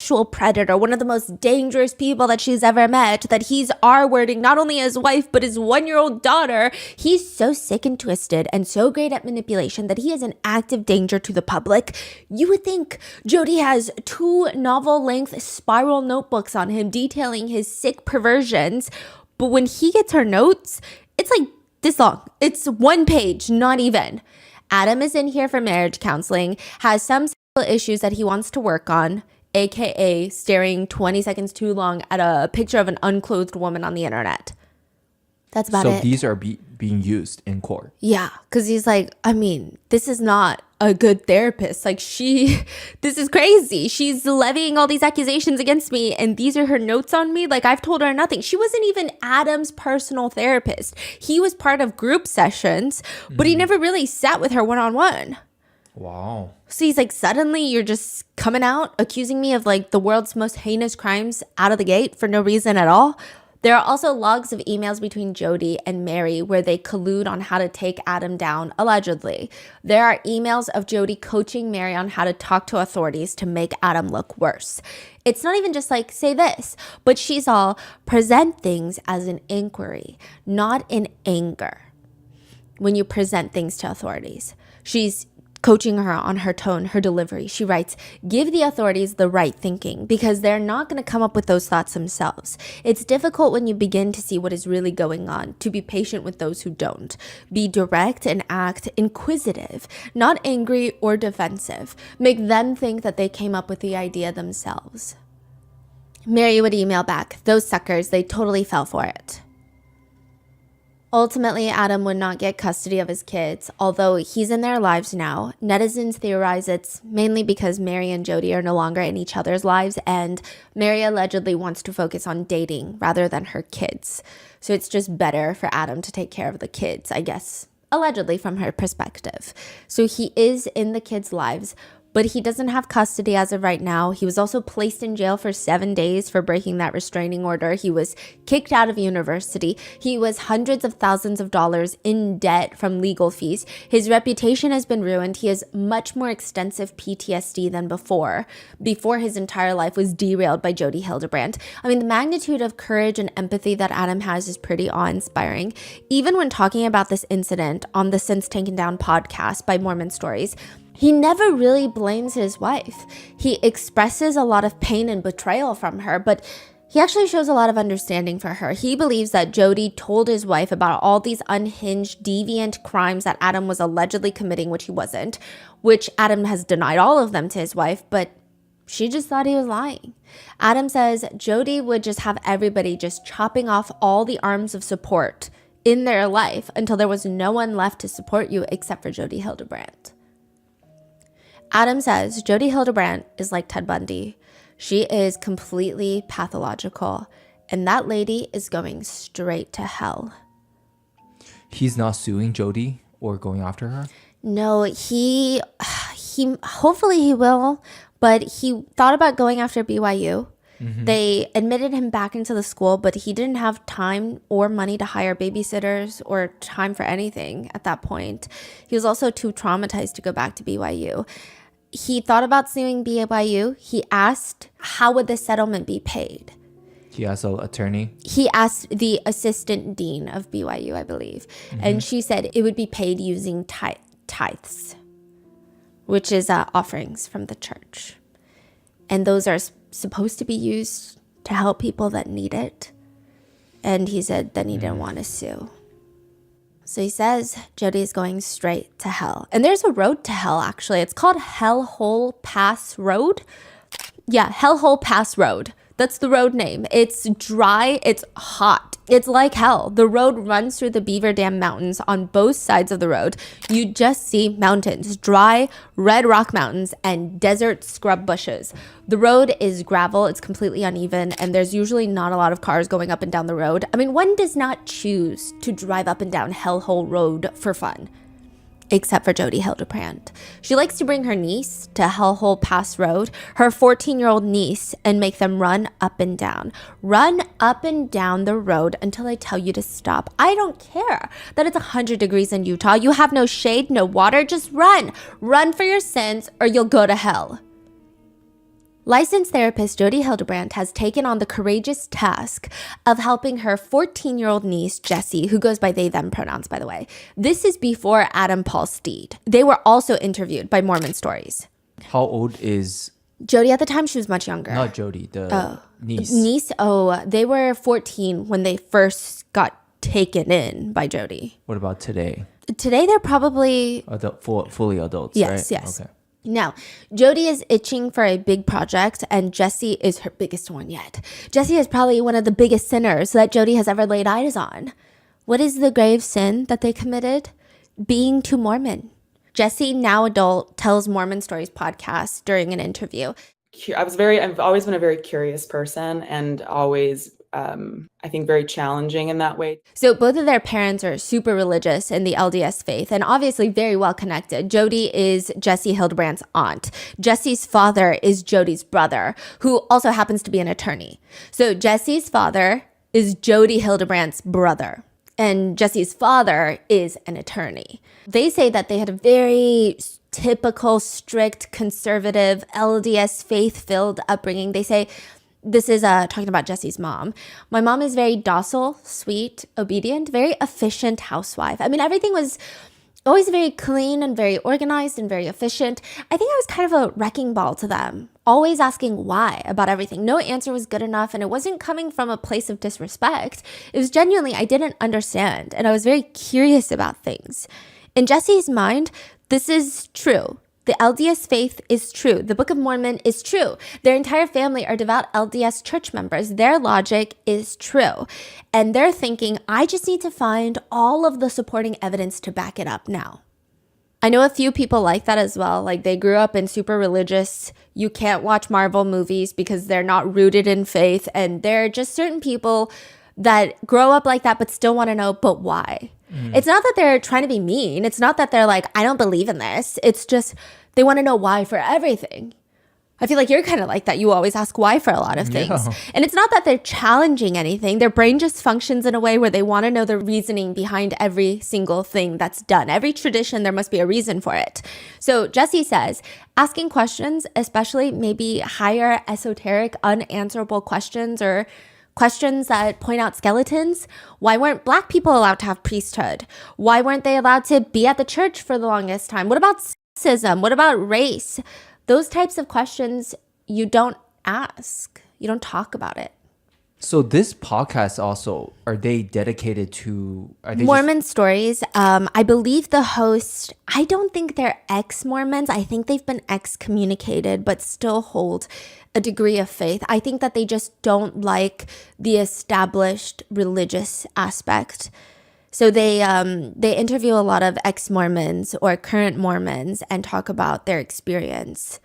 sexual predator, one of the most dangerous people that she's ever met, that he's R-wording not only his wife, but his 1-year-old daughter. He's so sick and twisted and so great at manipulation that he is an active danger to the public. You would think Jody has 2 novel-length spiral notebooks on him detailing his sick perversions, but when he gets her notes, it's like this long. It's 1 page, not even. Adam is in here for marriage counseling, has some issues that he wants to work on, aka staring 20 seconds too long at a picture of an unclothed woman on the internet. That's about it. So being used in court. Yeah, because he's like, I mean, this is not a good therapist. Like this is crazy. She's levying all these accusations against me and these are her notes on me. Like I've told her nothing. She wasn't even Adam's personal therapist. He was part of group sessions, but he never really sat with her one-on-one. Wow. So he's like, suddenly you're just coming out accusing me of like the world's most heinous crimes out of the gate for no reason at all. There are also logs of emails between Jody and Mary where they collude on how to take Adam down, allegedly. There are emails of Jody coaching Mary on how to talk to authorities to make Adam look worse. It's not even just like, say this, but she's all present things as an inquiry, not in anger. When you present things to authorities, she's coaching her on her tone, her delivery. She writes, give the authorities the right thinking because they're not going to come up with those thoughts themselves. It's difficult when you begin to see what is really going on, to be patient with those who don't. Be direct and act inquisitive, not angry or defensive. Make them think that they came up with the idea themselves. Mary would email back, those suckers, they totally fell for it. Ultimately, Adam would not get custody of his kids, although he's in their lives now. Netizens theorize it's mainly because Mary and Jody are no longer in each other's lives, and Mary allegedly wants to focus on dating rather than her kids. So it's just better for Adam to take care of the kids, I guess, allegedly from her perspective. So he is in the kids' lives, but he doesn't have custody as of right now. He was also placed in jail for 7 days for breaking that restraining order. He was kicked out of university. He was hundreds of thousands of dollars in debt from legal fees. His reputation has been ruined. He has much more extensive PTSD than before his entire life was derailed by Jody Hildebrandt. I mean, the magnitude of courage and empathy that Adam has is pretty awe-inspiring. Even when talking about this incident on the Since Taken Down podcast by Mormon Stories, he never really blames his wife. He expresses a lot of pain and betrayal from her, but he actually shows a lot of understanding for her. He believes that Jody told his wife about all these unhinged, deviant crimes that Adam was allegedly committing, which he wasn't, which Adam has denied all of them to his wife, but she just thought he was lying. Adam says Jody would just have everybody just chopping off all the arms of support in their life until there was no one left to support you except for Jody Hildebrandt. Adam says Jody Hildebrandt is like Ted Bundy. She is completely pathological, and that lady is going straight to hell. He's not suing Jody or going after her? No, he hopefully he will, but he thought about going after BYU. Mm-hmm. They admitted him back into the school, but he didn't have time or money to hire babysitters or time for anything at that point. He was also too traumatized to go back to BYU. He thought about suing BYU. He asked, how would the settlement be paid? He asked an attorney? He asked the assistant dean of BYU, I believe. Mm-hmm. And she said it would be paid using tithes, which is offerings from the church. And those are supposed to be used to help people that need it. And he said then he didn't want to sue. So he says Jody is going straight to hell. And there's a road to hell, actually. It's called Hellhole Pass Road. Yeah, Hellhole Pass Road. That's the road name. It's dry. It's hot. It's like hell. The road runs through the Beaver Dam Mountains. On both sides of the road, you just see mountains, dry red rock mountains and desert scrub bushes. The road is gravel. It's completely uneven, and there's usually not a lot of cars going up and down the road. I mean, one does not choose to drive up and down Hellhole Road for fun. Except for Jody Hildebrandt. She likes to bring her niece to Hellhole Pass Road, her 14-year-old niece, and make them run up and down. Run up and down the road until I tell you to stop. I don't care that it's 100 degrees in Utah. You have no shade, no water. Just run. Run for your sins or you'll go to hell. Licensed therapist Jody Hildebrandt has taken on the courageous task of helping her 14-year-old niece, Jessie, who goes by they, them pronouns, by the way. This is before Adam Paul Steed. They were also interviewed by Mormon Stories. How old is... Jody at the time? She was much younger. Not Jody, the niece. They were 14 when they first got taken in by Jody. What about today? Today they're probably... fully adults, yes, right? Yes. Okay. Now, Jody is itching for a big project, and Jessie is her biggest one yet. Jessie is probably one of the biggest sinners that Jody has ever laid eyes on. What is the grave sin that they committed? Being too Mormon. Jesse, now adult, tells Mormon Stories podcast during an interview. I've always been a very curious person and always, I think, very challenging in that way. So both of their parents are super religious in the LDS faith and obviously very well connected. Jody is Jesse Hildebrandt's aunt. Jesse's father is Jody's brother, who also happens to be an attorney. So Jesse's father is Jody Hildebrandt's brother, and Jesse's father is an attorney. They say that they had a very typical, strict, conservative, LDS faith-filled upbringing. They say, this is talking about Jesse's mom. My mom is very docile, sweet, obedient, very efficient housewife. I mean, everything was always very clean and very organized and very efficient. I think I was kind of a wrecking ball to them, always asking why about everything. No answer was good enough, and it wasn't coming from a place of disrespect. It was genuinely, I didn't understand, and I was very curious about things. In Jesse's mind, this is true. The LDS faith is true. The Book of Mormon is true. Their entire family are devout LDS church members. Their logic is true. And they're thinking, I just need to find all of the supporting evidence to back it up now. I know a few people like that as well. Like, they grew up in super religious, you can't watch Marvel movies because they're not rooted in faith. And there are just certain people that grow up like that but still want to know, but why? It's not that they're trying to be mean. It's not that they're like, I don't believe in this. It's just they want to know why for everything. I feel like you're kind of like that. You always ask why for a lot of things. Yeah. And it's not that they're challenging anything. Their brain just functions in a way where they want to know the reasoning behind every single thing that's done. Every tradition, there must be a reason for it. So Jesse says, asking questions, especially maybe higher, esoteric, unanswerable questions or questions that point out skeletons. Why weren't Black people allowed to have priesthood? Why weren't they allowed to be at the church for the longest time? What about sexism? What about race? Those types of questions you don't ask. You don't talk about it. So this podcast also, are they dedicated to Mormon Stories? I believe the host, I don't think they're ex-Mormons. I think they've been excommunicated but still hold a degree of faith. I think that they just don't like the established religious aspect. So they interview a lot of ex-Mormons or current Mormons and talk about their experience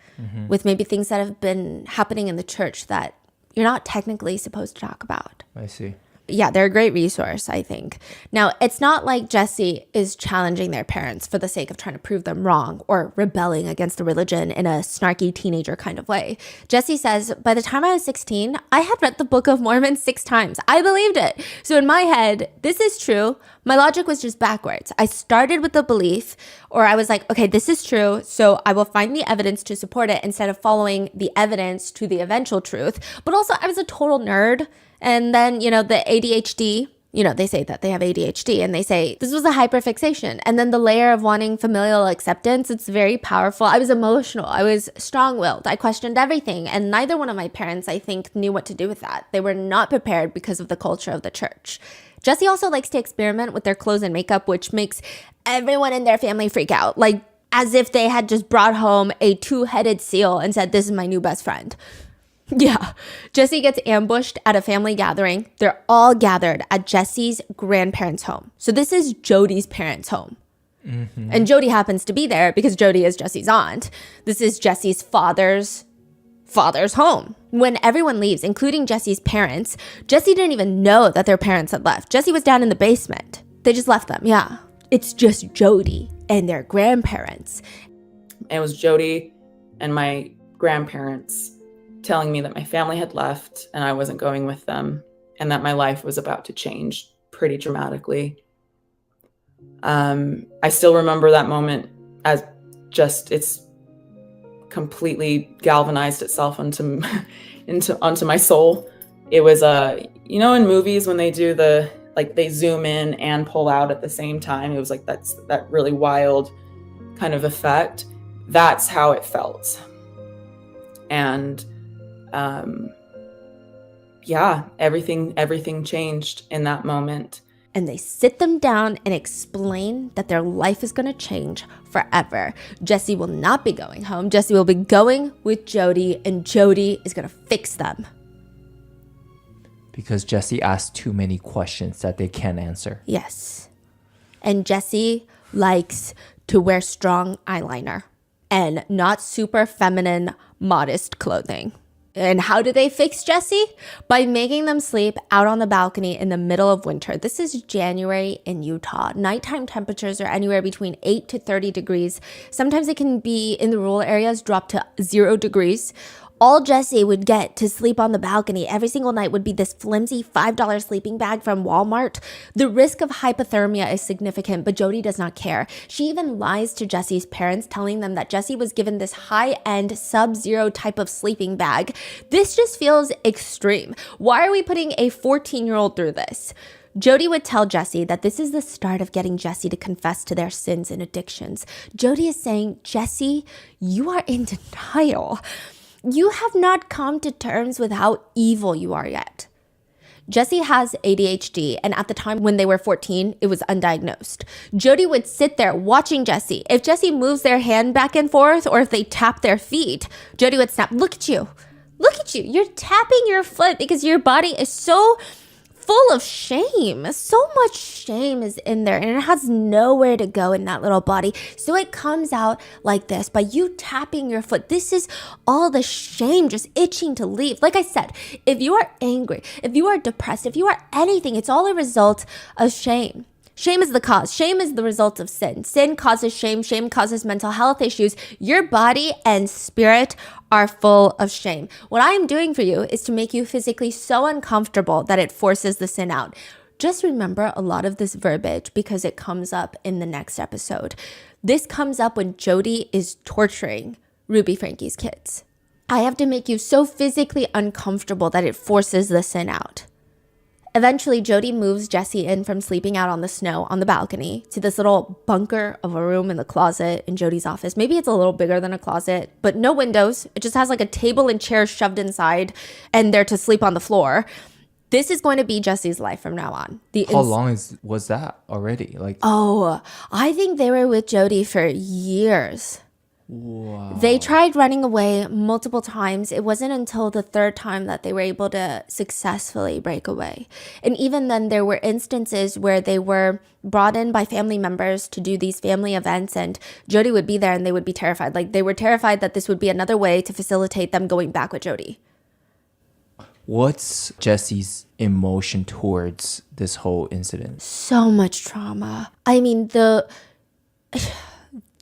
with maybe things that have been happening in the church that you're not technically supposed to talk about. I see. Yeah, they're a great resource, I think. Now, it's not like Jesse is challenging their parents for the sake of trying to prove them wrong or rebelling against the religion in a snarky teenager kind of way. Jesse says, by the time I was 16, I had read the Book of Mormon 6 times. I believed it. So in my head, this is true. My logic was just backwards. I started with the belief, or I was like, okay, this is true, so I will find the evidence to support it instead of following the evidence to the eventual truth. But also, I was a total nerd. And then, the ADHD, they say that they have ADHD and they say this was a hyperfixation. And then the layer of wanting familial acceptance, it's very powerful. I was emotional. I was strong-willed. I questioned everything. And neither one of my parents, I think, knew what to do with that. They were not prepared because of the culture of the church. Jesse also likes to experiment with their clothes and makeup, which makes everyone in their family freak out. Like, as if they had just brought home a 2-headed seal and said, this is my new best friend. Yeah, Jesse gets ambushed at a family gathering. They're all gathered at Jesse's grandparents' home. So this is Jody's parents' home. And Jody happens to be there because Jody is Jesse's aunt. This is Jesse's father's home. When everyone leaves, including Jesse's parents, Jesse didn't even know that their parents had left. Jesse was down in the basement. They just left them, yeah. It's just Jody and their grandparents. And it was Jody and my grandparents telling me that my family had left and I wasn't going with them and that my life was about to change pretty dramatically. I still remember that moment as just, it's completely galvanized itself onto my soul. It was, in movies when they do they zoom in and pull out at the same time, it was like that really wild kind of effect. That's how it felt. And everything changed in that moment. And they sit them down and explain that their life is going to change forever. Jesse will not be going home. Jesse will be going with Jody, and Jody is going to fix them. Because Jesse asked too many questions that they can't answer. Yes. And Jesse likes to wear strong eyeliner and not super feminine, modest clothing. And how do they fix Jesse? By making them sleep out on the balcony in the middle of winter. This is January in Utah. Nighttime temperatures are anywhere between 8 to 30 degrees. Sometimes it can be in the rural areas drop to 0 degrees. All Jesse would get to sleep on the balcony every single night would be this flimsy $5 sleeping bag from Walmart. The risk of hypothermia is significant, but Jody does not care. She even lies to Jesse's parents, telling them that Jesse was given this high-end sub-zero type of sleeping bag. This just feels extreme. Why are we putting a 14-year-old through this? Jody would tell Jesse that this is the start of getting Jesse to confess to their sins and addictions. Jody is saying, Jesse, you are in denial. You have not come to terms with how evil you are yet. Jesse has ADHD, and at the time when they were 14, it was undiagnosed. Jody would sit there watching Jesse. If Jesse moves their hand back and forth, or if they tap their feet, Jody would snap, look at you. Look at you. You're tapping your foot because your body is so full of shame. So much shame is in there, and it has nowhere to go in that little body. So it comes out like this by you tapping your foot. This is all the shame just itching to leave. Like I said, if you are angry, if you are depressed, if you are anything, it's all a result of shame. Shame is the cause. Shame is the result of sin. Sin causes shame. Shame causes mental health issues. Your body and spirit are full of shame. What I am doing for you is to make you physically so uncomfortable that it forces the sin out. Just remember a lot of this verbiage because it comes up in the next episode. This comes up when Jody is torturing Ruby Franke's kids. I have to make you so physically uncomfortable that it forces the sin out. Eventually, Jody moves Jesse in from sleeping out on the snow on the balcony to this little bunker of a room in the closet in Jody's office. Maybe it's a little bigger than a closet, but no windows. It just has like a table and chair shoved inside, and they're to sleep on the floor. This is going to be Jesse's life from now on. How long was that already? I think they were with Jody for years. Wow. They tried running away multiple times. It wasn't until the third time that they were able to successfully break away. And even then, there were instances where they were brought in by family members to do these family events, and Jody would be there and they would be terrified. Like, they were terrified that this would be another way to facilitate them going back with Jody. What's Jesse's emotion towards this whole incident? So much trauma. I mean, they're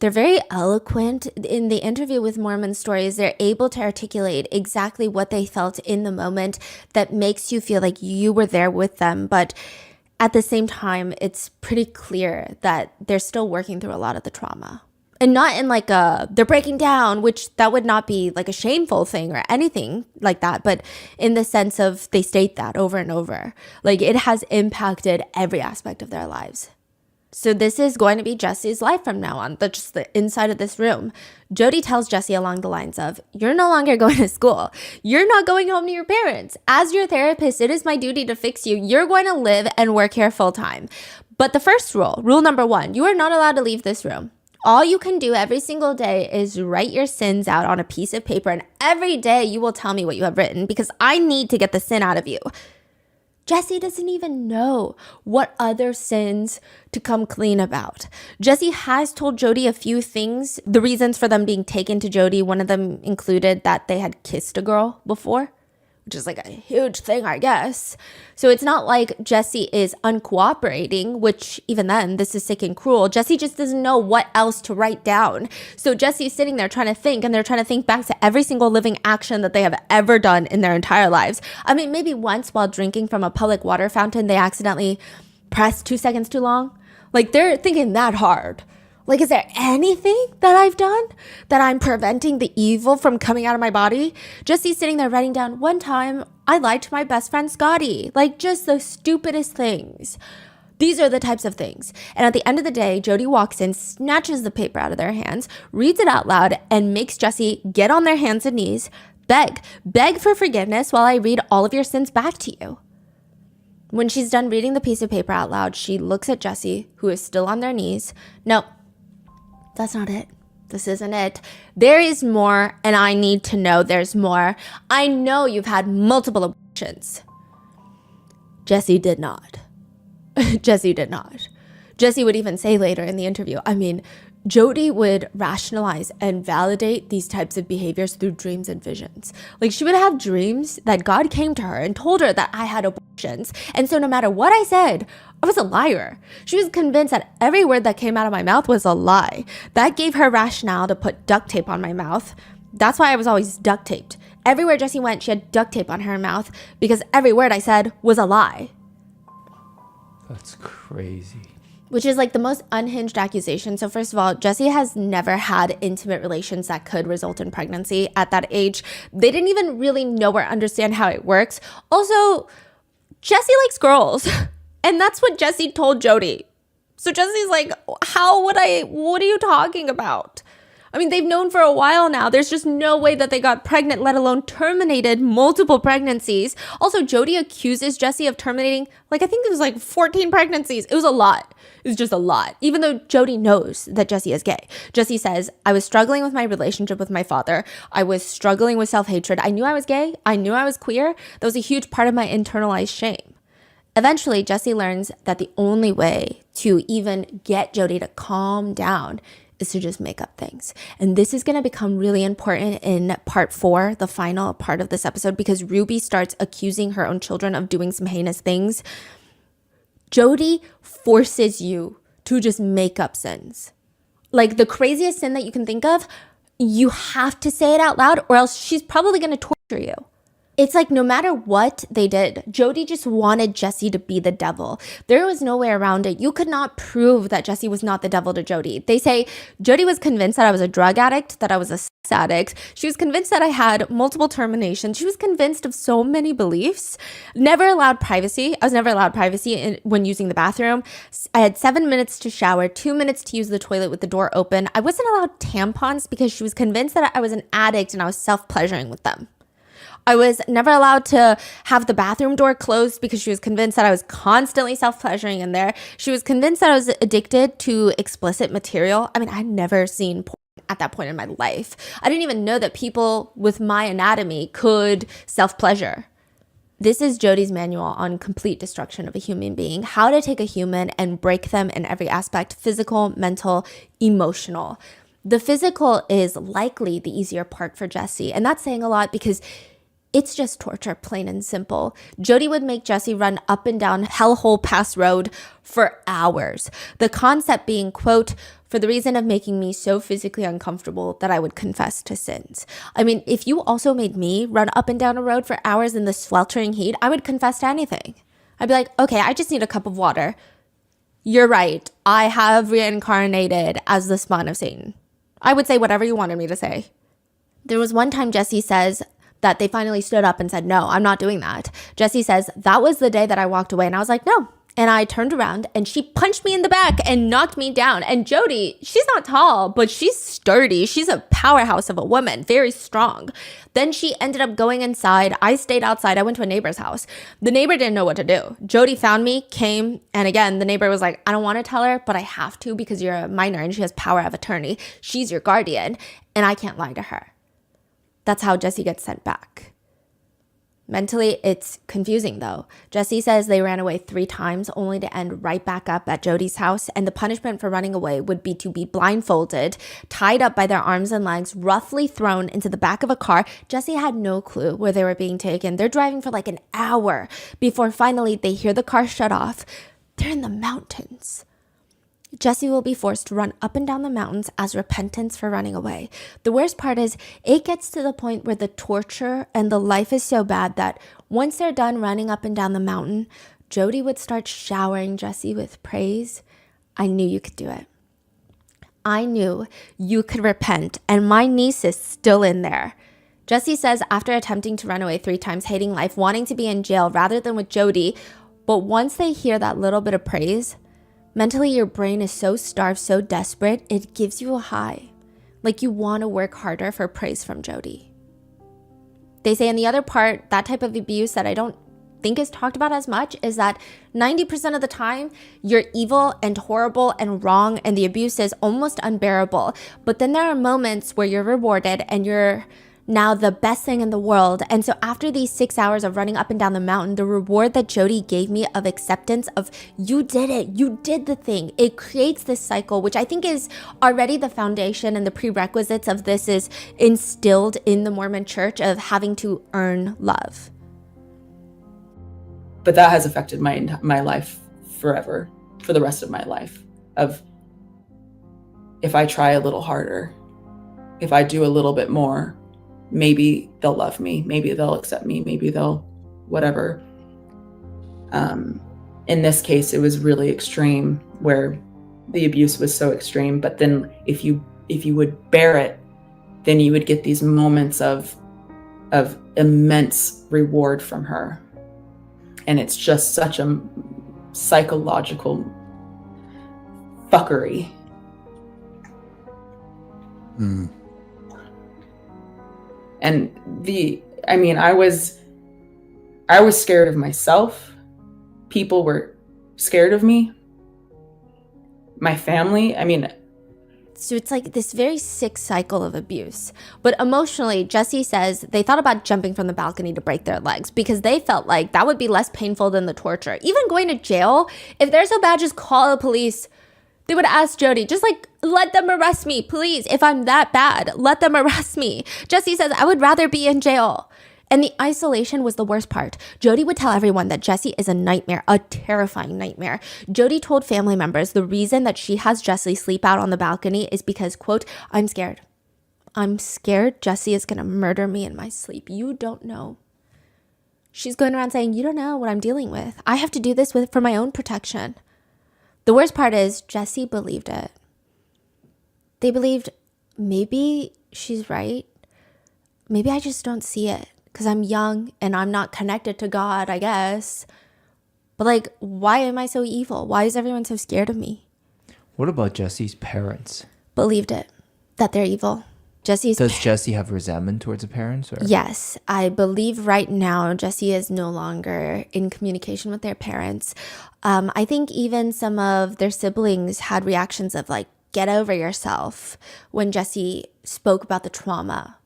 very eloquent. In the interview with Mormon Stories, they're able to articulate exactly what they felt in the moment that makes you feel like you were there with them. But at the same time, it's pretty clear that they're still working through a lot of the trauma. And not in like they're breaking down, which that would not be like a shameful thing or anything like that. But in the sense of they state that over and over. Like, it has impacted every aspect of their lives. So this is going to be Jesse's life from now on. That's just the inside of this room. Jody tells Jesse along the lines of, you're no longer going to school. You're not going home to your parents. As your therapist, it is my duty to fix you. You're going to live and work here full time. But the first rule number 1, you are not allowed to leave this room. All you can do every single day is write your sins out on a piece of paper. And every day you will tell me what you have written because I need to get the sin out of you. Jesse doesn't even know what other sins to come clean about. Jesse has told Jody a few things, the reasons for them being taken to Jody. One of them included that they had kissed a girl before, which is like a huge thing, I guess. So it's not like Jesse is uncooperating, which even then, this is sick and cruel. Jesse just doesn't know what else to write down. So Jesse's sitting there trying to think, and they're trying to think back to every single living action that they have ever done in their entire lives. I mean, maybe once while drinking from a public water fountain, they accidentally pressed 2 seconds too long. Like, they're thinking that hard. Like, is there anything that I've done that I'm preventing the evil from coming out of my body? Jesse's sitting there writing down, one time I lied to my best friend Scotty. Like, just the stupidest things. These are the types of things. And at the end of the day, Jody walks in, snatches the paper out of their hands, reads it out loud, and makes Jesse get on their hands and knees, beg for forgiveness while I read all of your sins back to you. When she's done reading the piece of paper out loud, she looks at Jesse, who is still on their knees. No. That's not it. This isn't it. There is more, and I need to know there's more. I know you've had multiple abortions. Jessie did not. Jessie did not. Jessie would even say later in the interview, I mean, Jodi would rationalize and validate these types of behaviors through dreams and visions. Like, she would have dreams that God came to her and told her that I had abortions. And so no matter what I said, I was a liar. She was convinced that every word that came out of my mouth was a lie. That gave her rationale to put duct tape on my mouth. That's why I was always duct taped. Everywhere Jessie went, she had duct tape on her mouth because every word I said was a lie. That's crazy. Which is like the most unhinged accusation. So first of all, Jessie has never had intimate relations that could result in pregnancy at that age. They didn't even really know or understand how it works. Also, Jessie likes girls. And that's what Jessie told Jodi. So Jessie's like, what are you talking about? I mean, they've known for a while now. There's just no way that they got pregnant, let alone terminated multiple pregnancies. Also, Jodi accuses Jessie of terminating, I think it was 14 pregnancies. It was a lot. It was just a lot. Even though Jodi knows that Jessie is gay. Jessie says, I was struggling with my relationship with my father. I was struggling with self-hatred. I knew I was gay. I knew I was queer. That was a huge part of my internalized shame. Eventually, Jessie learns that the only way to even get Jodi to calm down is to just make up things. And this is going to become really important in part 4, the final part of this episode, because Ruby starts accusing her own children of doing some heinous things. Jodi forces you to just make up sins. The craziest sin that you can think of, you have to say it out loud or else she's probably going to torture you. It's no matter what they did, Jodi just wanted Jessie to be the devil. There was no way around it. You could not prove that Jessie was not the devil to Jodi. They say Jodi was convinced that I was a drug addict, that I was a sex addict. She was convinced that I had multiple terminations. She was convinced of so many beliefs. Never allowed privacy. I was never allowed privacy when using the bathroom. I had 7 minutes to shower, 2 minutes to use the toilet with the door open. I wasn't allowed tampons because she was convinced that I was an addict and I was self-pleasuring with them. I was never allowed to have the bathroom door closed because she was convinced that I was constantly self-pleasuring in there. She was convinced that I was addicted to explicit material. I mean, I'd never seen porn at that point in my life. I didn't even know that people with my anatomy could self-pleasure. This is Jodi's manual on complete destruction of a human being, how to take a human and break them in every aspect, physical, mental, emotional. The physical is likely the easier part for Jessie, and that's saying a lot because it's just torture, plain and simple. Jodi would make Jessie run up and down Hellhole Pass Road for hours. The concept being, quote, for the reason of making me so physically uncomfortable that I would confess to sins. I mean, if you also made me run up and down a road for hours in the sweltering heat, I would confess to anything. I'd be like, okay, I just need a cup of water. You're right. I have reincarnated as the spawn of Satan. I would say whatever you wanted me to say. There was one time Jessie says that they finally stood up and said, no, I'm not doing that. Jessie says, that was the day that I walked away. And I was like, no. And I turned around and she punched me in the back and knocked me down. And Jodi, she's not tall, but she's sturdy. She's a powerhouse of a woman, very strong. Then she ended up going inside. I stayed outside. I went to a neighbor's house. The neighbor didn't know what to do. Jodi found me, came, and again, the neighbor was like, I don't want to tell her, but I have to because you're a minor and she has power of attorney. She's your guardian, and I can't lie to her. That's how Jessie gets sent back. Mentally, it's confusing though. Jessie says they ran away 3 times only to end right back up at Jodi's house, and the punishment for running away would be to be blindfolded, tied up by their arms and legs, roughly thrown into the back of a car. Jessie had no clue where they were being taken. They're driving for an hour before finally they hear the car shut off. They're in the mountains. Jessie will be forced to run up and down the mountains as repentance for running away. The worst part is it gets to the point where the torture and the life is so bad that once they're done running up and down the mountain, Jodi would start showering Jessie with praise. I knew you could do it. I knew you could repent, and my niece is still in there. Jessie says after attempting to run away 3 times, hating life, wanting to be in jail rather than with Jodi, but once they hear that little bit of praise, mentally, your brain is so starved, so desperate, it gives you a high. You want to work harder for praise from Jodi. They say in the other part, that type of abuse that I don't think is talked about as much is that 90% of the time, you're evil and horrible and wrong, and the abuse is almost unbearable. But then there are moments where you're rewarded and you're now the best thing in the world. And so after these 6 hours of running up and down the mountain, the reward that Jody gave me of acceptance of, you did it, you did the thing, it creates this cycle, which I think is already the foundation and the prerequisites of this is instilled in the Mormon church of having to earn love. But that has affected my life forever, for the rest of my life, of if I try a little harder, if I do a little bit more, maybe they'll love me, maybe they'll accept me, maybe they'll whatever. In this case, it was really extreme, where the abuse was so extreme. But then if you would bear it, then you would get these moments of immense reward from her. And it's just such a psychological fuckery. Mm. And I was scared of myself. People were scared of me. My family, So it's like this very sick cycle of abuse. But emotionally, Jesse says they thought about jumping from the balcony to break their legs because they felt like that would be less painful than the torture. Even going to jail, if they're so bad, just call the police. They would ask Jody, just like, let them arrest me, please. If I'm that bad, let them arrest me. Jesse says, I would rather be in jail. And the isolation was the worst part. Jody would tell everyone that Jesse is a nightmare, a terrifying nightmare. Jody told family members the reason that she has Jesse sleep out on the balcony is because, quote, I'm scared. I'm scared Jesse is going to murder me in my sleep. You don't know. She's going around saying, you don't know what I'm dealing with. I have to do this for my own protection. The worst part is Jesse believed it. They believed maybe she's right. Maybe I just don't see it because I'm young and I'm not connected to God, I guess. But like, why am I so evil? Why is everyone so scared of me? What about Jesse's parents? Believed it, that they're evil. Does Jesse have resentment towards the parents? Or? Yes, I believe right now Jesse is no longer in communication with their parents. I think even some of their siblings had reactions of like, get over yourself when Jesse spoke about the trauma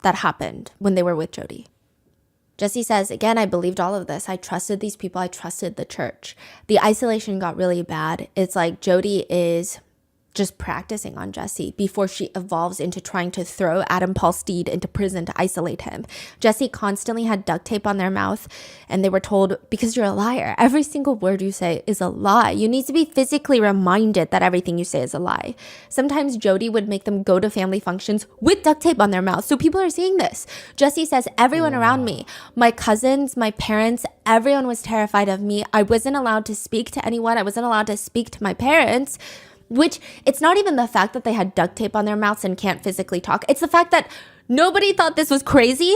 that happened when they were with Jody. Jesse says, again, I believed all of this. I trusted these people. I trusted the church. The isolation got really bad. It's like Jody is just practicing on Jesse before she evolves into trying to throw Adam Paul Steed into prison to isolate him. Jesse constantly had duct tape on their mouth, and they were told, because you're a liar, every single word you say is a lie. You need to be physically reminded that everything you say is a lie. Sometimes Jody would make them go to family functions with duct tape on their mouth, so people are seeing this. Jesse says, everyone around me, my cousins, my parents, everyone was terrified of me. I wasn't allowed to speak to anyone. I wasn't allowed to speak to my parents. Which, it's not even the fact that they had duct tape on their mouths and can't physically talk. It's the fact that nobody thought this was crazy.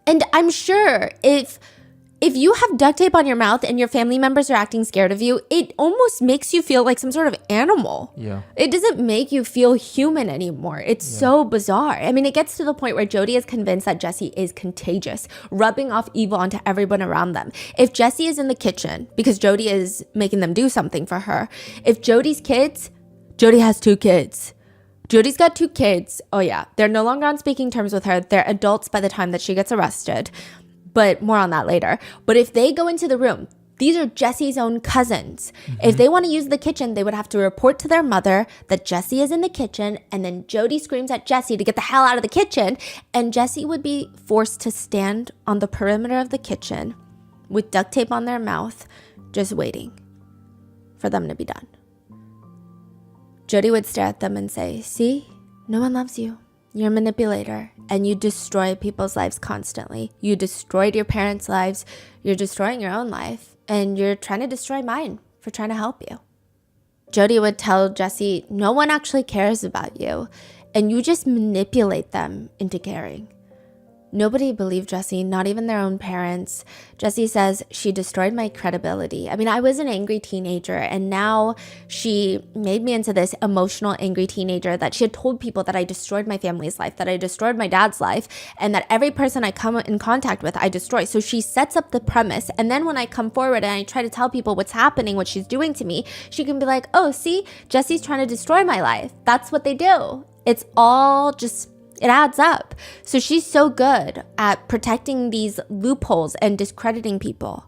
And I'm sure if you have duct tape on your mouth and your family members are acting scared of you, it almost makes you feel like some sort of animal. Yeah. It doesn't make you feel human anymore. It's so bizarre. It gets to the point where Jody is convinced that Jesse is contagious, rubbing off evil onto everyone around them. If Jesse is in the kitchen, because Jody is making them do something for her, if Jody has 2 kids. Jody's got 2 kids. Oh yeah, they're no longer on speaking terms with her. They're adults by the time that she gets arrested. But more on that later. But if they go into the room, these are Jesse's own cousins. Mm-hmm. If they want to use the kitchen, they would have to report to their mother that Jesse is in the kitchen, and then Jody screams at Jesse to get the hell out of the kitchen, and Jesse would be forced to stand on the perimeter of the kitchen with duct tape on their mouth, just waiting for them to be done. Jody would stare at them and say, see, no one loves you. You're a manipulator, and you destroy people's lives constantly. You destroyed your parents' lives. You're destroying your own life, and you're trying to destroy mine for trying to help you. Jody would tell Jesse, no one actually cares about you, and you just manipulate them into caring. Nobody believed Jesse, not even their own parents. Jesse says, she destroyed my credibility. I was an angry teenager, and now she made me into this emotional, angry teenager that she had told people that I destroyed my family's life, that I destroyed my dad's life, and that every person I come in contact with, I destroy. So she sets up the premise, and then when I come forward and I try to tell people what's happening, what she's doing to me, she can be like, oh, see, Jesse's trying to destroy my life. That's what they do. It's all just... It adds up. So she's so good at protecting these loopholes and discrediting people.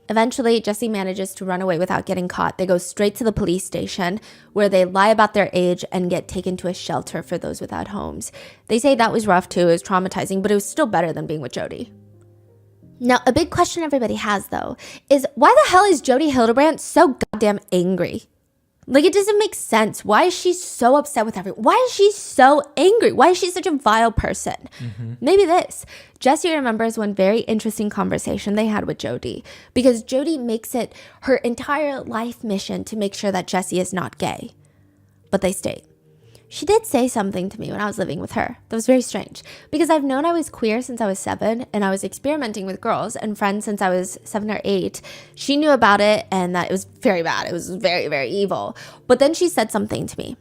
Eventually, Jesse manages to run away without getting caught. They go straight to the police station where they lie about their age and get taken to a shelter for those without homes. They say that was rough too, it was traumatizing, but it was still better than being with Jodi. Now, a big question everybody has though is why the hell is Jodi Hildebrandt so goddamn angry? Like, it doesn't make sense. Why is she so upset with everyone? Why is she so angry? Why is she such a vile person? Maybe this. Jesse remembers one very interesting conversation they had with Jodi, because Jodi makes it her entire life mission to make sure that Jesse is not gay. But they state, she did say something to me when I was living with her. That was very strange, because I've known I was queer since I was 7, and I was experimenting with girls and friends since I was 7 or 8. She knew about it and that it was very bad. It was very, very evil. But then she said something to me.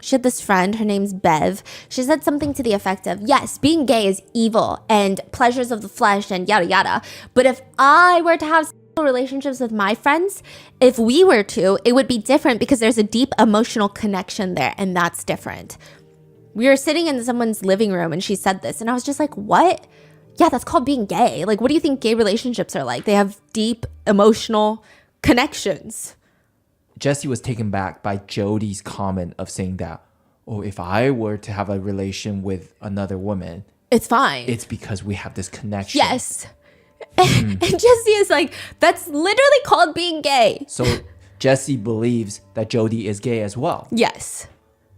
She had this friend, her name's Bev. She said something to the effect of, yes, being gay is evil and pleasures of the flesh and yada yada. But if I were to have relationships with my friends, if we were to, it would be different because there's a deep emotional connection there, and that's different. We were sitting in someone's living room and she said this, and I was just like, what? Yeah, that's called being gay. Like, what do you think gay relationships are like? They have deep emotional connections. Jesse was taken back by Jodi's comment of saying that, oh, if I were to have a relation with another woman, it's fine. It's because we have this connection. Yes. And Jesse is like, that's literally called being gay. So Jesse believes that Jodi is gay as well. Yes.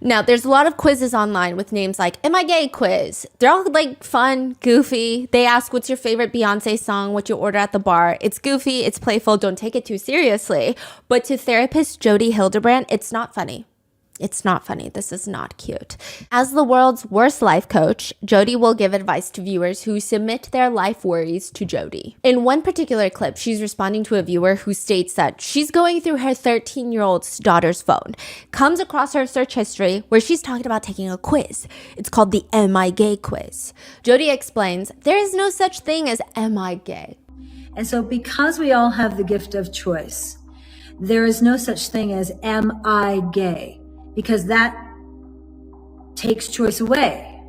Now, there's a lot of quizzes online with names like Am I Gay quiz. They're all like fun, goofy. They ask what's your favorite Beyonce song, what you order at the bar. It's goofy, it's playful, don't take it too seriously. But to therapist Jodi Hildebrandt, it's not funny. It's not funny. This is not cute. As the world's worst life coach, Jodi will give advice to viewers who submit their life worries to Jodi. In one particular clip, she's responding to a viewer who states that she's going through her 13-year-old daughter's phone, comes across her search history where she's talking about taking a quiz. It's called the Am I Gay quiz. Jodi explains, there is no such thing as Am I Gay? And so because we all have the gift of choice, there is no such thing as Am I Gay? Because that takes choice away.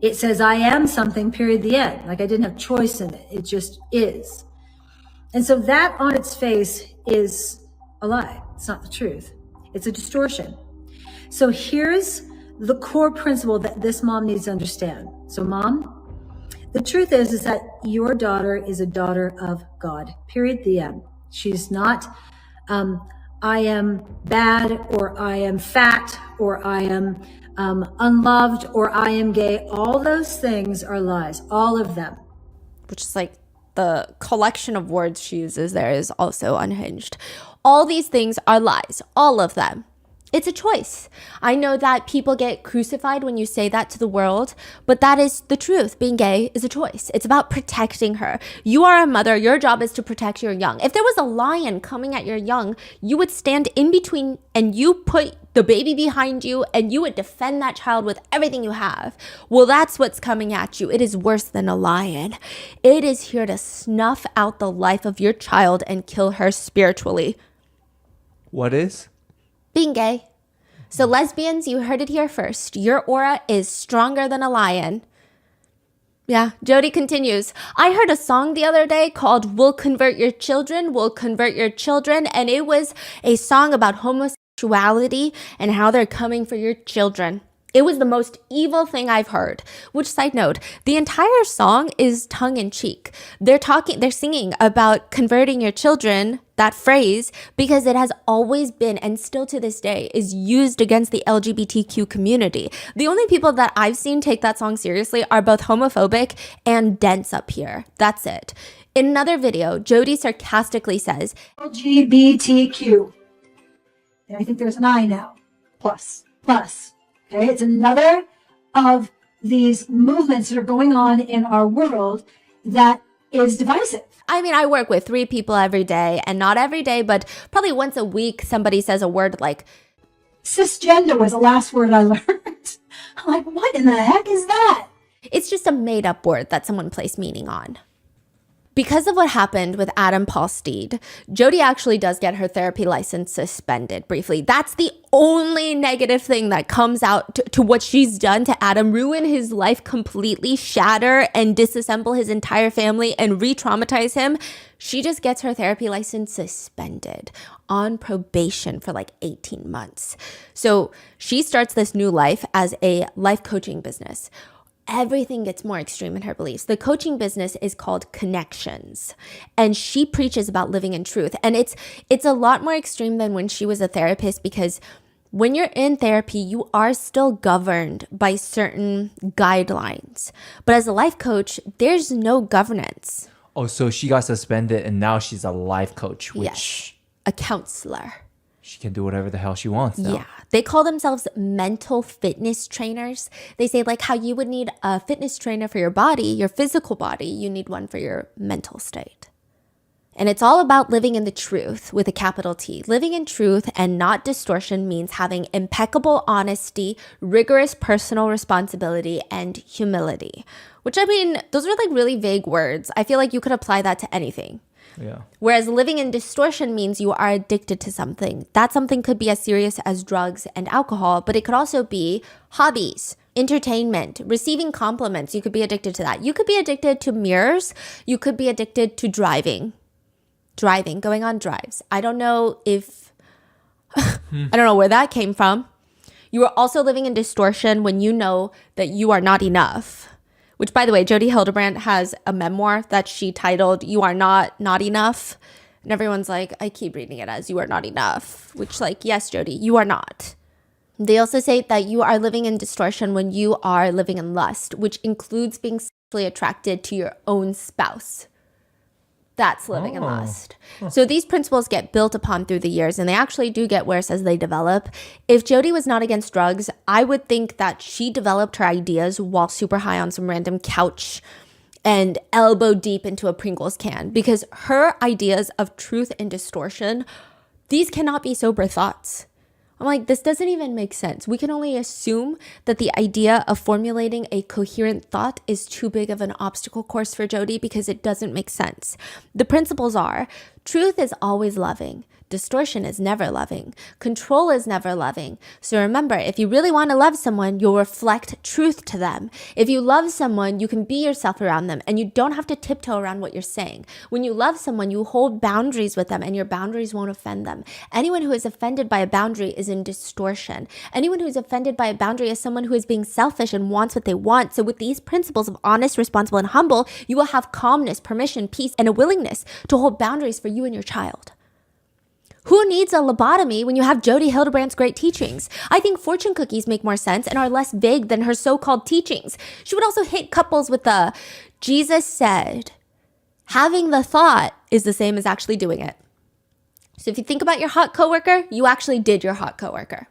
It says, I am something, period, the end. Like I didn't have choice in it. It just is. And so that on its face is a lie. It's not the truth. It's a distortion. So here's the core principle that this mom needs to understand. So mom, the truth is that your daughter is a daughter of God, period, the end. She's not, I am bad, or I am fat, or I am unloved, or I am gay. All those things are lies, all of them. Which is like the collection of words she uses there is also unhinged. All these things are lies, all of them. It's a choice. I know that people get crucified when you say that to the world, but that is the truth. Being gay is a choice. It's about protecting her. You are a mother. Your job is to protect your young. If there was a lion coming at your young, you would stand in between and you put the baby behind you and you would defend that child with everything you have. Well, that's what's coming at you. It is worse than a lion. It is here to snuff out the life of your child and kill her spiritually. What is? Being gay. So lesbians, you heard it here first. Your aura is stronger than a lion. Yeah, Jodi continues. I heard a song the other day called We'll Convert Your Children, We'll Convert Your Children. And it was a song about homosexuality and how they're coming for your children. It was the most evil thing I've heard. Which, side note, the entire song is tongue-in-cheek. They're singing about converting your children, that phrase, because it has always been, and still to this day, is used against the LGBTQ community. The only people that I've seen take that song seriously are both homophobic and dense up here. That's it. In another video, Jodi sarcastically says, LGBTQ. And I think there's an I now. Plus. Okay, it's another of these movements that are going on in our world that is divisive. I mean, I work with 3 people every day, and not every day, but probably once a week, somebody says a word like cisgender was the last word I learned. I'm like, what in the heck is that? It's just a made-up word that someone placed meaning on. Because of what happened with Adam Paulsteed, Jodi actually does get her therapy license suspended briefly. That's the only negative thing that comes out to what she's done to Adam, ruin his life completely, shatter and disassemble his entire family and re-traumatize him. She just gets her therapy license suspended on probation for like 18 months. So she starts this new life as a life coaching business. Everything gets more extreme in her beliefs. The coaching business is called Connections, and she preaches about living in truth. And it's a lot more extreme than when she was a therapist, because when you're in therapy, you are still governed by certain guidelines. But as a life coach, there's no governance. Oh, so she got suspended and now she's a life coach, which Yes, a counselor. she can do whatever the hell she wants now. Yeah. They call themselves mental fitness trainers. They say, like how you would need a fitness trainer for your body, your physical body, you need one for your mental state. And it's all about living in the truth with a capital T. Living in truth and not distortion means having impeccable honesty, rigorous personal responsibility, and humility. Which, I mean, those are like really vague words. I feel like you could apply that to anything. Yeah. Whereas living in distortion means you are addicted to something. That something could be as serious as drugs and alcohol, but it could also be hobbies, entertainment, receiving compliments. You could be addicted to that. You could be addicted to mirrors. You could be addicted to driving, going on drives. I don't know if, I don't know where that came from. You are also living in distortion when you know that you are not enough. Which, by the way, Jodi Hildebrandt has a memoir that she titled, You Are Not Enough. And everyone's like, I keep reading it as You Are Not Enough. Which, like, yes, Jodi, you are not. They also say that you are living in distortion when you are living in lust, which includes being sexually attracted to your own spouse. That's living in lust. So these principles get built upon through the years, and they actually do get worse as they develop. If Jodi was not against drugs, I would think that she developed her ideas while super high on some random couch and elbow deep into a Pringles can, because her ideas of truth and distortion, these cannot be sober thoughts. I'm like, this doesn't even make sense. We can only assume that the idea of formulating a coherent thought is too big of an obstacle course for Jodi because it doesn't make sense. The principles are, truth is always loving. Distortion is never loving. Control is never loving. So remember, if you really want to love someone, you'll reflect truth to them. If you love someone, you can be yourself around them and you don't have to tiptoe around what you're saying. When you love someone, you hold boundaries with them and your boundaries won't offend them. Anyone who is offended by a boundary is in distortion. Anyone who is offended by a boundary is someone who is being selfish and wants what they want. So with these principles of honest, responsible, and humble, you will have calmness, permission, peace, and a willingness to hold boundaries for you and your child. Who needs a lobotomy when you have Jodi Hildebrandt's great teachings? I think fortune cookies make more sense and are less vague than her so-called teachings. She would also hit couples with the, Jesus said, having the thought is the same as actually doing it. So if you think about your hot coworker, you actually did your hot coworker.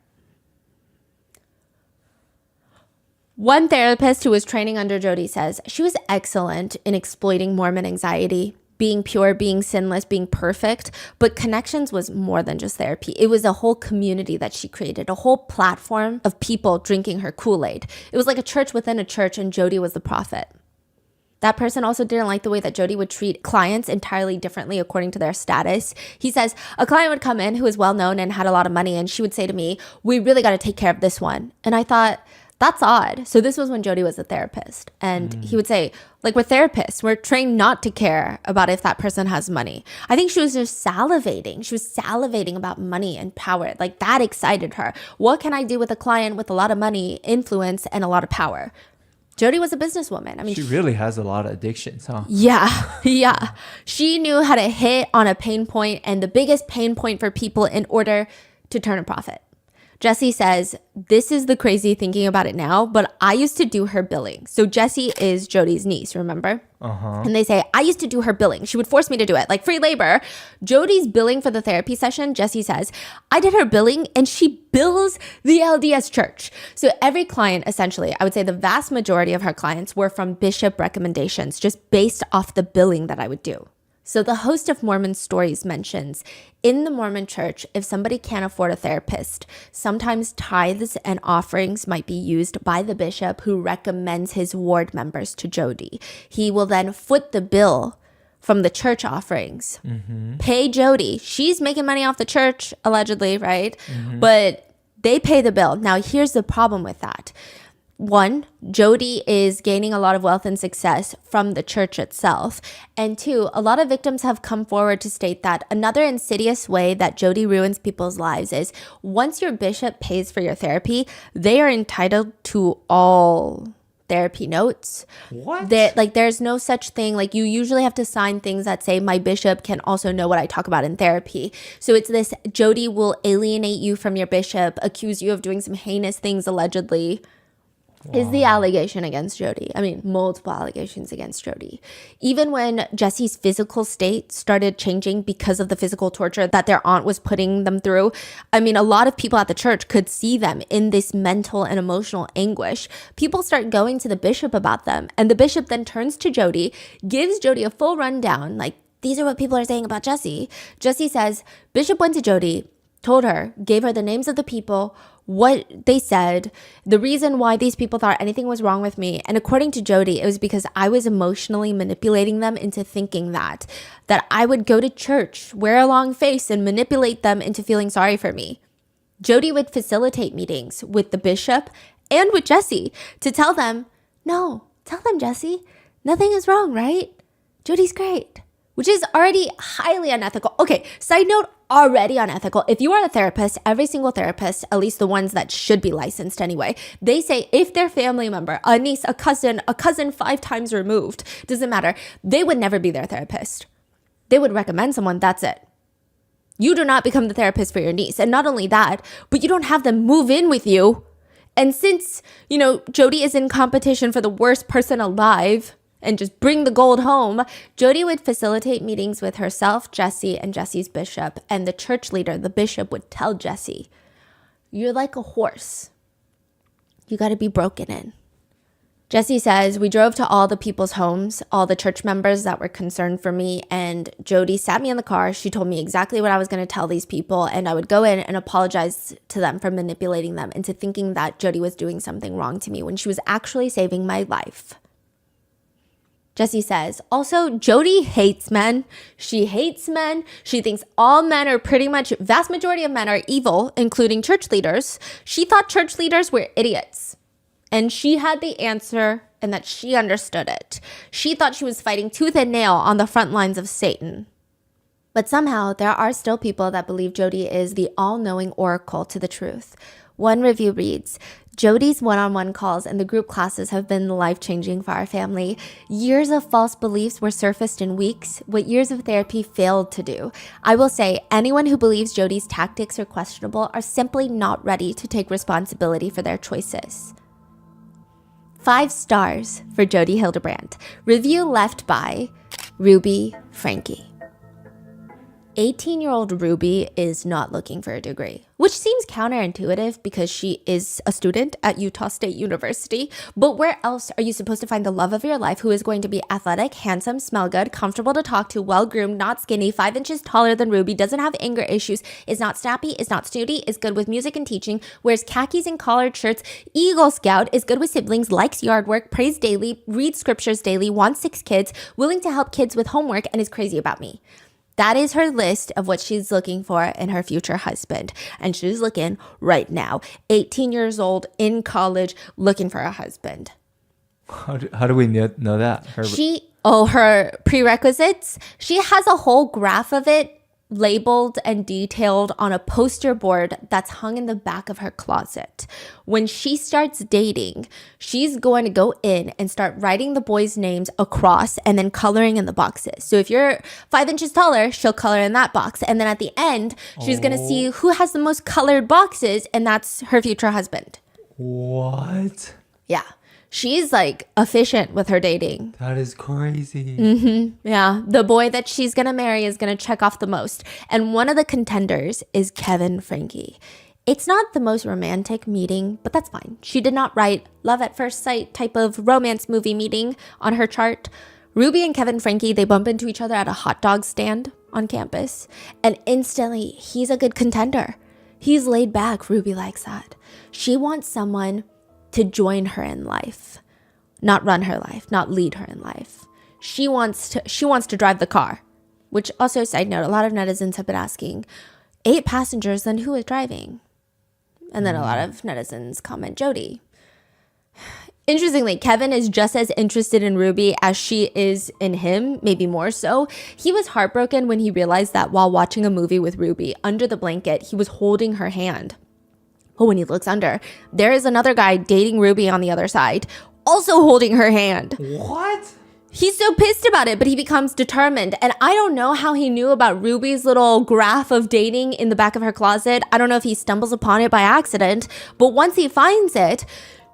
One therapist who was training under Jodi says she was excellent in exploiting Mormon anxiety, being pure, being sinless, being perfect. But Connections was more than just therapy. It was a whole community that she created, a whole platform of people drinking her Kool-Aid. It was like a church within a church, and Jodi was the prophet. That person also didn't like the way that Jodi would treat clients entirely differently according to their status. He says, a client would come in who was well-known and had a lot of money, and she would say to me, we really got to take care of this one. And I thought, that's odd. So this was when Jodi was a therapist. And he would say, like, we're therapists. We're trained not to care about if that person has money. I think she was just salivating. She was salivating about money and power. Like, that excited her. What can I do with a client with a lot of money, influence, and a lot of power? Jodi was a businesswoman. I mean, She really has a lot of addictions, huh? yeah. She knew how to hit on a pain point, and the biggest pain point for people in order to turn a profit. Jessie says, this is the crazy thinking about it now, but I used to do her billing. So Jessie is Jodi's niece, remember? And they say, I used to do her billing. She would force me to do it, like free labor. Jodi's billing for the therapy session, Jessie says, I did her billing and she bills the LDS church. So every client, essentially, I would say the vast majority of her clients were from bishop recommendations, just based off the billing that I would do. So the host of Mormon Stories mentions, in the Mormon church, if somebody can't afford a therapist, sometimes tithes and offerings might be used by the bishop who recommends his ward members to Jodi. He will then foot the bill from the church offerings. Pay Jody. She's making money off the church, allegedly, right? But they pay the bill. Now, here's the problem with that. One, Jody is gaining a lot of wealth and success from the church itself. And two, a lot of victims have come forward to state that another insidious way that Jody ruins people's lives is once your bishop pays for your therapy, they are entitled to all therapy notes. What? There's no such thing. Like, you usually have to sign things that say my bishop can also know what I talk about in therapy. So it's this: Jody will alienate you from your bishop, accuse you of doing some heinous things allegedly. Is the allegation against Jody. I mean, multiple allegations against Jody. Even when Jesse's physical state started changing because of the physical torture that their aunt was putting them through, I mean, a lot of people at the church could see them in this mental and emotional anguish. People start going to the bishop about them, and the bishop then turns to Jody, gives Jody a full rundown, like, these are what people are saying about Jesse. Jesse says, Bishop went to Jody, told her, gave her the names of the people, what they said, the reason why these people thought anything was wrong with me. And according to Jody, it was because I was emotionally manipulating them into thinking that I would go to church, wear a long face, and manipulate them into feeling sorry for me. Jody would facilitate meetings with the bishop and with Jesse to tell them, no, tell them, Jesse, nothing is wrong, right? Jody's great. Which is already highly unethical. Okay, side note, already unethical. If you are a therapist, every single therapist, at least the ones that should be licensed anyway, they say if their family member, a niece, a cousin 5 times removed, doesn't matter, they would never be their therapist. They would recommend someone, that's it. You do not become the therapist for your niece. And not only that, but you don't have them move in with you. And since, Jody is in competition for the worst person alive, and just bring the gold home, Jody would facilitate meetings with herself, Jesse, and Jesse's bishop. And the church leader, the bishop, would tell Jesse, you're like a horse. You got to be broken in. Jesse says, we drove to all the people's homes, all the church members that were concerned for me, and Jody sat me in the car. She told me exactly what I was going to tell these people, and I would go in and apologize to them for manipulating them into thinking that Jody was doing something wrong to me when she was actually saving my life. Jesse says, also, Jody hates men. She hates men. She thinks all men are pretty much, vast majority of men are evil, including church leaders. She thought church leaders were idiots. And she had the answer and that she understood it. She thought she was fighting tooth and nail on the front lines of Satan. But somehow, there are still people that believe Jody is the all-knowing oracle to the truth. One review reads, Jody's one-on-one calls and the group classes have been life-changing for our family. Years of false beliefs were surfaced in weeks, what years of therapy failed to do. I will say, anyone who believes Jody's tactics are questionable are simply not ready to take responsibility for their choices. 5 stars for Jody Hildebrand. Review left by Ruby Franke. 18-year-old Ruby is not looking for a degree, which seems counterintuitive because she is a student at Utah State University. But where else are you supposed to find the love of your life who is going to be athletic, handsome, smell good, comfortable to talk to, well-groomed, not skinny, 5 inches taller than Ruby, doesn't have anger issues, is not snappy, is not snooty, is good with music and teaching, wears khakis and collared shirts, Eagle Scout, is good with siblings, likes yard work, prays daily, reads scriptures daily, wants 6 kids, willing to help kids with homework, and is crazy about me. That is her list of what she's looking for in her future husband. And she's looking right now, 18 years old, in college, looking for a husband. How do we know that? Her prerequisites. She has a whole graph of it labeled and detailed on a poster board that's hung in the back of her closet. When she starts dating, she's going to go in and start writing the boys' names across and then coloring in the boxes. So if you're 5 inches taller, she'll color in that box. And then at the end, she's going to see who has the most colored boxes, and that's her future husband. What? Yeah. She's like efficient with her dating. That is crazy. Yeah. The boy that she's going to marry is going to check off the most. And one of the contenders is Kevin Franke. It's not the most romantic meeting, but that's fine. She did not write love at first sight type of romance movie meeting on her chart. Ruby and Kevin Franke, they bump into each other at a hot dog stand on campus. And instantly, he's a good contender. He's laid back. Ruby likes that. She wants someone to join her in life, not run her life, not lead her in life. she wants to drive the car. Which also, side note, a lot of netizens have been asking, 8 passengers, then who is driving? And then a lot of netizens comment Jody. Interestingly, Kevin is just as interested in Ruby as she is in him, maybe more so. He was heartbroken when he realized that while watching a movie with Ruby under the blanket, he was holding her hand. But when he looks under, there is another guy dating Ruby on the other side, also holding her hand. What? He's so pissed about it, but he becomes determined. And I don't know how he knew about Ruby's little graph of dating in the back of her closet. I don't know if he stumbles upon it by accident, but once he finds it,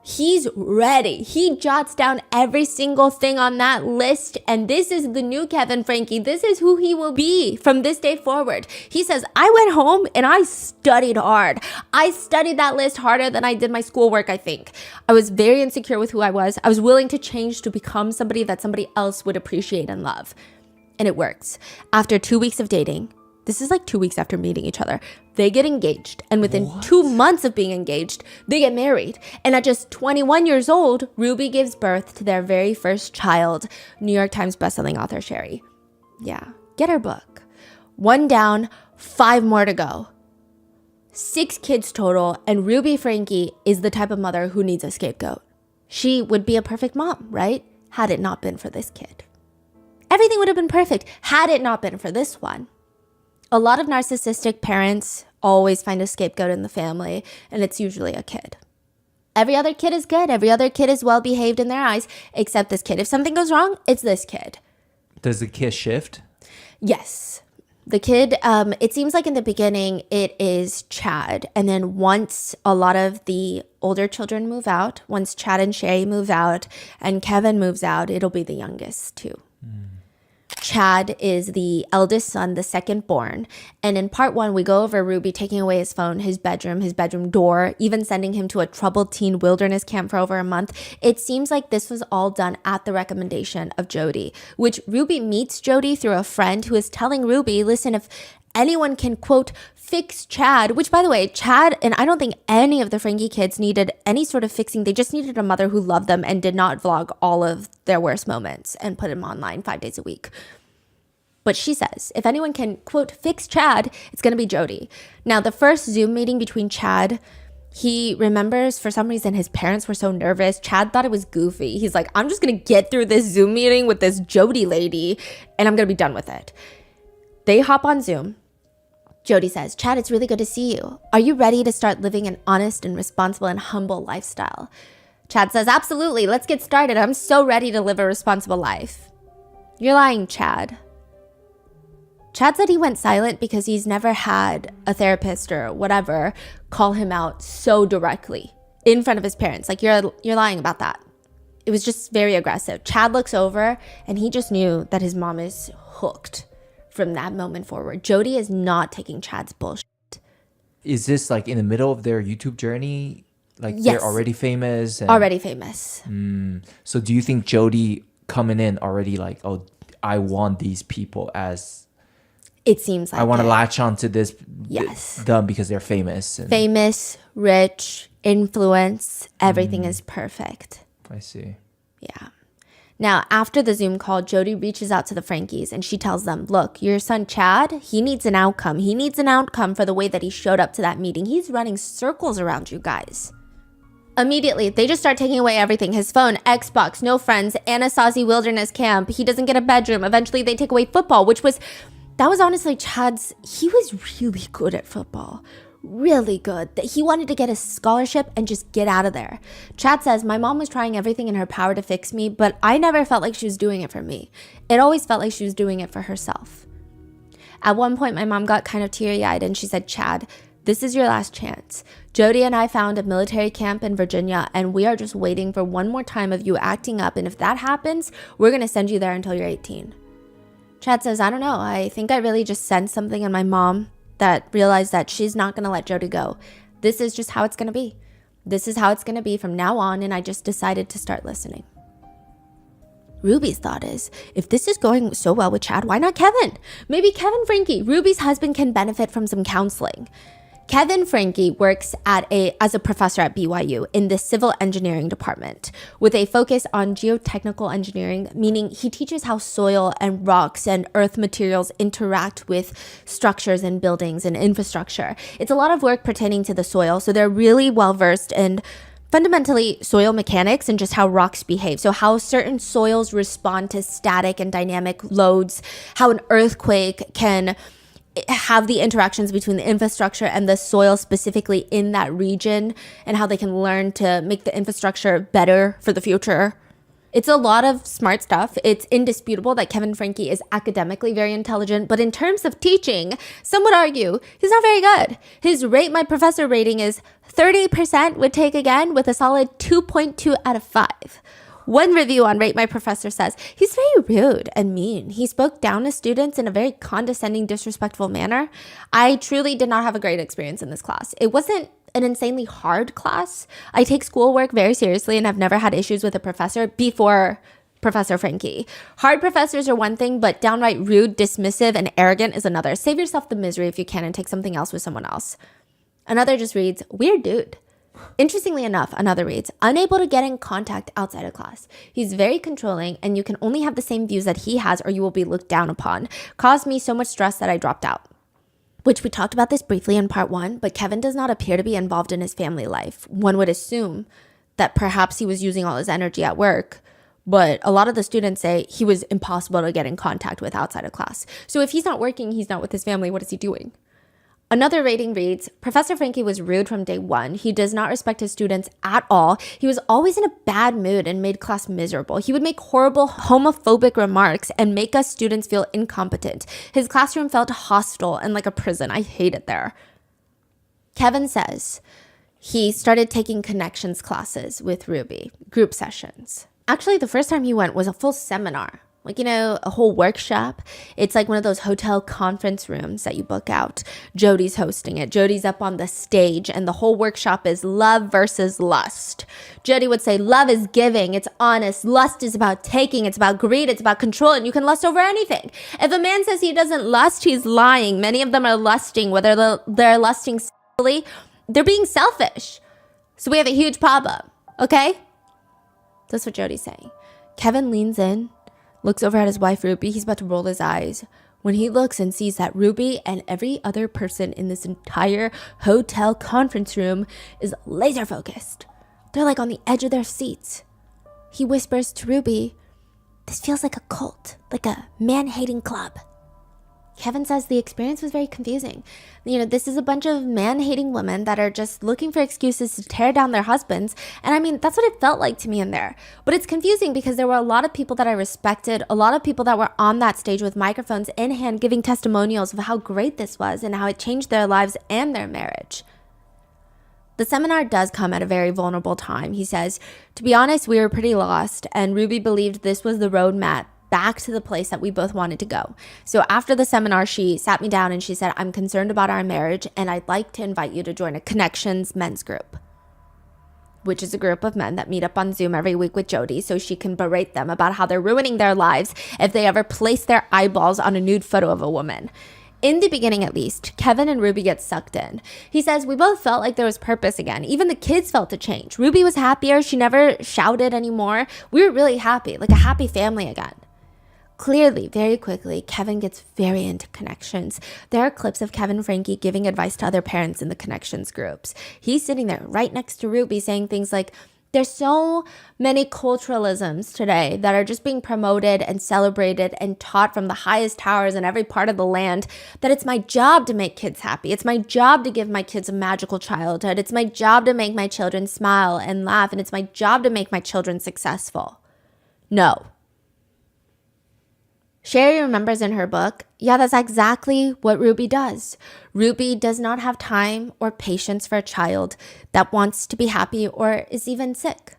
he's ready. He jots down every single thing on that list. And this is the new Kevin Franke. This is who he will be from this day forward. He says, I went home and I studied hard. I studied that list harder than I did my schoolwork, I think. I was very insecure with who I was. I was willing to change to become somebody that somebody else would appreciate and love. And it works. After 2 weeks of dating, this is like 2 weeks after meeting each other, they get engaged. And within 2 months of being engaged, they get married. And at just 21 years old, Ruby gives birth to their very first child, New York Times bestselling author Sherry. Yeah, get her book. 1 down, 5 more to go. 6 kids total, and Ruby Franke is the type of mother who needs a scapegoat. She would be a perfect mom, right? Had it not been for this kid. Everything would have been perfect had it not been for this one. A lot of narcissistic parents always find a scapegoat in the family, and it's usually a kid. Every other kid is good. Every other kid is well behaved in their eyes, except this kid. If something goes wrong, it's this kid. Does the kid shift? Yes. The kid, it seems like in the beginning, it is Chad. And then once a lot of the older children move out, once Chad and Sherry move out and Kevin moves out, it'll be the youngest too. Chad is the eldest son, the second born. And in part 1, we go over Ruby taking away his phone, his bedroom door, even sending him to a troubled teen wilderness camp for over a month. It seems like this was all done at the recommendation of Jody, which Ruby meets Jody through a friend who is telling Ruby, listen, if anyone can, quote, fix Chad, which, by the way, Chad, and I don't think any of the Franke kids needed any sort of fixing. They just needed a mother who loved them and did not vlog all of their worst moments and put them online 5 days a week. But she says, if anyone can, quote, fix Chad, it's going to be Jody. Now, the first Zoom meeting between Chad, he remembers for some reason his parents were so nervous. Chad thought it was goofy. He's like, I'm just going to get through this Zoom meeting with this Jody lady and I'm going to be done with it. They hop on Zoom. Jody says, Chad, it's really good to see you. Are you ready to start living an honest and responsible and humble lifestyle? Chad says, absolutely. Let's get started. I'm so ready to live a responsible life. You're lying, Chad. Chad said he went silent because he's never had a therapist or whatever call him out so directly in front of his parents. Like, you're lying about that. It was just very aggressive. Chad looks over and he just knew that his mom is hooked from that moment forward. Jody is not taking Chad's bullshit. Is this like in the middle of their YouTube journey? Like, yes. They're already famous? Already famous. So do you think Jody coming in already like, oh, I want these people as... It seems like I want to it. latch onto this Yes. them because they're famous. And Famous, rich, influence, everything is perfect. I see. Yeah. Now, after the Zoom call, Jody reaches out to the Frankes and she tells them, look, your son Chad, he needs an outcome. He needs an outcome for the way that he showed up to that meeting. He's running circles around you guys. Immediately, they just start taking away everything. His phone, Xbox, no friends, Anasazi Wilderness Camp. He doesn't get a bedroom. Eventually, they take away football, that was honestly Chad's, he was really good at football. Really good. That he wanted to get a scholarship and just get out of there. Chad says, my mom was trying everything in her power to fix me, but I never felt like she was doing it for me. It always felt like she was doing it for herself. At one point, my mom got kind of teary-eyed and she said, Chad, this is your last chance. Jody and I found a military camp in Virginia and we are just waiting for one more time of you acting up. And if that happens, we're going to send you there until you're 18. Chad says, I don't know. I think I really just sensed something in my mom that realized that she's not going to let Jody go. This is just how it's going to be. This is how it's going to be from now on, and I just decided to start listening. Ruby's thought is, if this is going so well with Chad, why not Kevin? Maybe Kevin Franke, Ruby's husband, can benefit from some counseling. Kevin Franke works as a professor at BYU in the civil engineering department with a focus on geotechnical engineering, meaning he teaches how soil and rocks and earth materials interact with structures and buildings and infrastructure. It's a lot of work pertaining to the soil, so they're really well versed in fundamentally soil mechanics and just how rocks behave. So how certain soils respond to static and dynamic loads, how an earthquake can have the interactions between the infrastructure and the soil specifically in that region, and how they can learn to make the infrastructure better for the future. It's a lot of smart stuff. It's indisputable that Kevin Franke is academically very intelligent, but in terms of teaching, some would argue he's not very good. His Rate My Professor rating is 30% would take again, with a solid 2.2 out of 5. One review on Rate My Professor says, he's very rude and mean. He spoke down to students in a very condescending, disrespectful manner. I truly did not have a great experience in this class. It wasn't an insanely hard class. I take schoolwork very seriously and I've never had issues with a professor before Professor Franke. Hard professors are one thing, but downright rude, dismissive, and arrogant is another. Save yourself the misery if you can and take something else with someone else. Another just reads, weird dude. Interestingly enough, another reads, unable to get in contact outside of class. He's very controlling and you can only have the same views that he has or you will be looked down upon. Caused me so much stress that I dropped out. Which we talked about this briefly in part 1, but Kevin does not appear to be involved in his family life. One would assume that perhaps he was using all his energy at work, but a lot of the students say he was impossible to get in contact with outside of class. So if he's not working, he's not with his family, what is he doing? Another rating reads, Professor Franke was rude from day one. He does not respect his students at all. He was always in a bad mood and made class miserable. He would make horrible homophobic remarks and make us students feel incompetent. His classroom felt hostile and like a prison. I hate it there. Kevin says he started taking connections classes with Ruby, group sessions. Actually, the first time he went was a full seminar. Like, a whole workshop. It's like one of those hotel conference rooms that you book out. Jody's hosting it. Jody's up on the stage and the whole workshop is love versus lust. Jody would say, love is giving. It's honest. Lust is about taking. It's about greed. It's about control. And you can lust over anything. If a man says he doesn't lust, he's lying. Many of them are lusting. Whether they're lusting sexually, they're being selfish. So we have a huge problem. Okay? That's what Jody's saying. Kevin leans in, looks over at his wife, Ruby. He's about to roll his eyes when he looks and sees that Ruby and every other person in this entire hotel conference room is laser focused. They're like on the edge of their seats. He whispers to Ruby, this feels like a cult, like a man-hating club. Kevin says the experience was very confusing. This is a bunch of man-hating women that are just looking for excuses to tear down their husbands. And I mean, that's what it felt like to me in there. But it's confusing because there were a lot of people that I respected, a lot of people that were on that stage with microphones in hand giving testimonials of how great this was and how it changed their lives and their marriage. The seminar does come at a very vulnerable time. He says, to be honest, we were pretty lost, and Ruby believed this was the roadmap back to the place that we both wanted to go. So after the seminar, she sat me down and she said, I'm concerned about our marriage and I'd like to invite you to join a Connections men's group, which is a group of men that meet up on Zoom every week with Jody so she can berate them about how they're ruining their lives if they ever place their eyeballs on a nude photo of a woman. In the beginning, at least, Kevin and Ruby get sucked in. He says, we both felt like there was purpose again. Even the kids felt a change. Ruby was happier. She never shouted anymore. We were really happy, like a happy family again. Clearly, very quickly, Kevin gets very into Connections. There are clips of Kevin Franke giving advice to other parents in the Connections groups. He's sitting there right next to Ruby saying things like, there's so many culturalisms today that are just being promoted and celebrated and taught from the highest towers in every part of the land that it's my job to make kids happy. It's my job to give my kids a magical childhood. It's my job to make my children smile and laugh. And it's my job to make my children successful. No. Sherry remembers in her book, yeah, that's exactly what Ruby does. Ruby does not have time or patience for a child that wants to be happy or is even sick.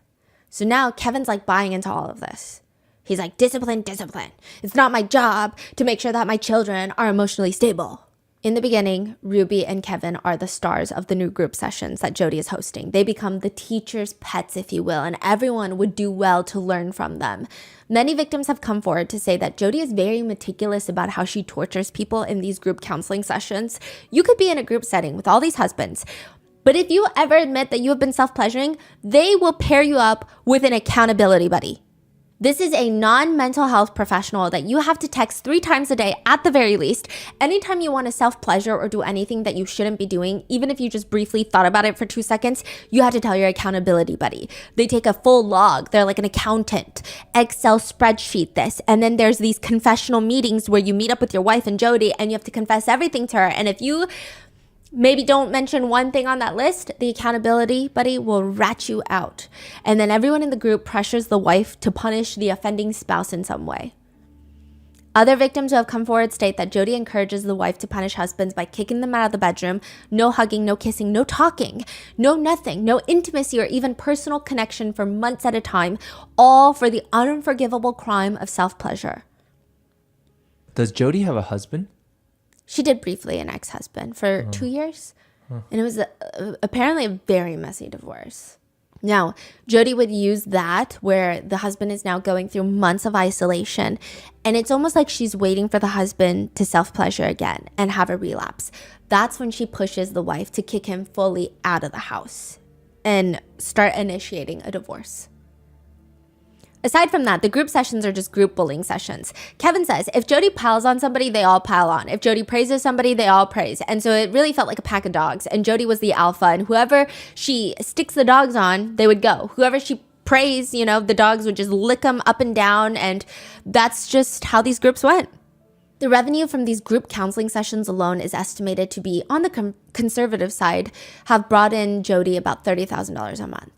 So now Kevin's like buying into all of this. He's like, discipline, discipline. It's not my job to make sure that my children are emotionally stable. In the beginning, Ruby and Kevin are the stars of the new group sessions that Jody is hosting. They become the teacher's pets, if you will, and everyone would do well to learn from them. Many victims have come forward to say that Jody is very meticulous about how she tortures people in these group counseling sessions. You could be in a group setting with all these husbands, but if you ever admit that you have been self-pleasuring, they will pair you up with an accountability buddy. This is a non-mental health professional that you have to text 3 times a day at the very least. Anytime you want to self-pleasure or do anything that you shouldn't be doing, even if you just briefly thought about it for 2 seconds, you have to tell your accountability buddy. They take a full log. They're like an accountant. Excel spreadsheet this. And then there's these confessional meetings where you meet up with your wife and Jody and you have to confess everything to her. And if you maybe don't mention one thing on that list, the accountability buddy will rat you out. And then everyone in the group pressures the wife to punish the offending spouse in some way. Other victims who have come forward state that Jody encourages the wife to punish husbands by kicking them out of the bedroom. No hugging, no kissing, no talking, no nothing, no intimacy or even personal connection for months at a time, all for the unforgivable crime of self-pleasure. Does Jody have a husband? She did briefly an ex-husband for 2 years. And it was apparently a very messy divorce. Now, Jody would use that where the husband is now going through months of isolation. And it's almost like she's waiting for the husband to self-pleasure again and have a relapse. That's when she pushes the wife to kick him fully out of the house and start initiating a divorce. Aside from that, the group sessions are just group bullying sessions. Kevin says, if Jody piles on somebody, they all pile on. If Jody praises somebody, they all praise. And so it really felt like a pack of dogs. And Jody was the alpha. And whoever she sticks the dogs on, they would go. Whoever she praised, the dogs would just lick them up and down. And that's just how these groups went. The revenue from these group counseling sessions alone is estimated to be, on the conservative side, have brought in Jody about $30,000 a month.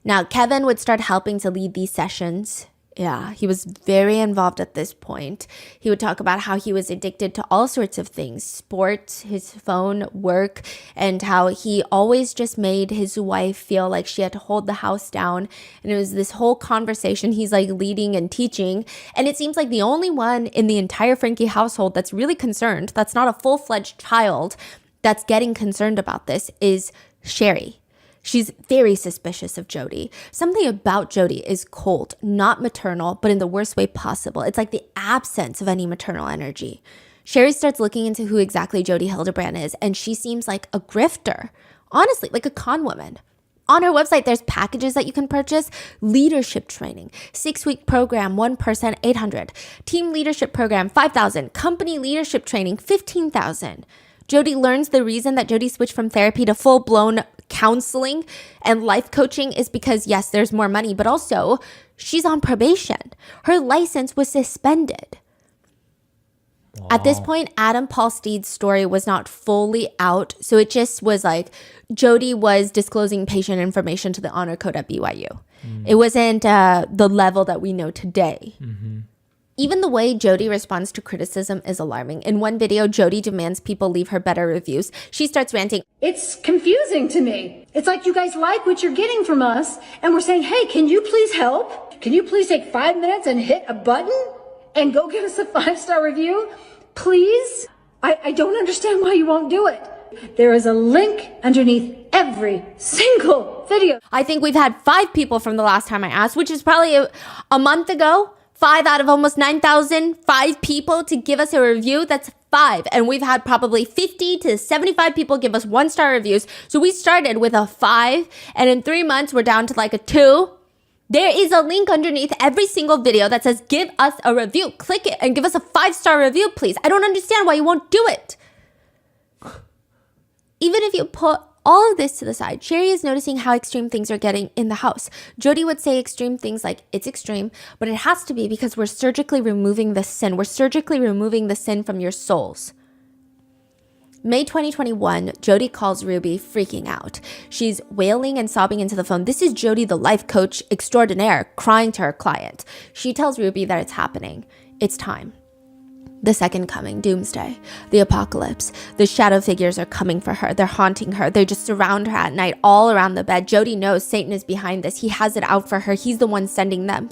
Now, Kevin would start helping to lead these sessions. Yeah, he was very involved at this point. He would talk about how he was addicted to all sorts of things, sports, his phone, work, and how he always just made his wife feel like she had to hold the house down. And it was this whole conversation he's like leading and teaching. And it seems like the only one in the entire Franke household that's really concerned, that's not a full-fledged child that's getting concerned about this, is Sherry. She's very suspicious of Jody. Something about Jody is cold, not maternal, but in the worst way possible. It's like the absence of any maternal energy. Sherry starts looking into who exactly Jody Hildebrand is, and she seems like a grifter. Honestly, like a con woman. On her website, there's packages that you can purchase. Leadership training, 6-week program, 1 person, $800. Team leadership program, $5,000. Company leadership training, $15,000. Jody learns the reason that Jody switched from therapy to full-blown counseling and life coaching is because, yes, there's more money, but also she's on probation. Her license was suspended. Wow. At this point, Adam Paul Steed's story was not fully out, so it just was like Jody was disclosing patient information to the honor code at BYU. It wasn't the level that we know today. Even the way Jody responds to criticism is alarming. In one video, Jody demands people leave her better reviews. She starts ranting. It's confusing to me. It's like you guys like what you're getting from us, and we're saying, hey, can you please help? Can you please take 5 minutes and hit a button and go give us a 5-star review? Please? I don't understand why you won't do it. There is a link underneath every single video. I think we've had 5 people from the last time I asked, which is probably a month ago. 5 out of almost 9,000, 5 people to give us a review. That's 5. And we've had probably 50 to 75 people give us 1-star reviews. So we started with a 5, and in 3 months, we're down to like a 2. There is a link underneath every single video that says, give us a review. Click it and give us a 5-star review, please. I don't understand why you won't do it. Even if you put all of this to the side, Sherry is noticing how extreme things are getting in the house. Jody would say extreme things like, it's extreme, but it has to be because we're surgically removing the sin. We're surgically removing the sin from your souls. May 2021, Jody calls Ruby freaking out. She's wailing and sobbing into the phone. This is Jody, the life coach extraordinaire, crying to her client. She tells Ruby that it's happening. It's time. The second coming, doomsday, the apocalypse. The shadow figures are coming for her. They're haunting her. They just surround her at night all around the bed. Jody knows Satan is behind this. He has it out for her. He's the one sending them.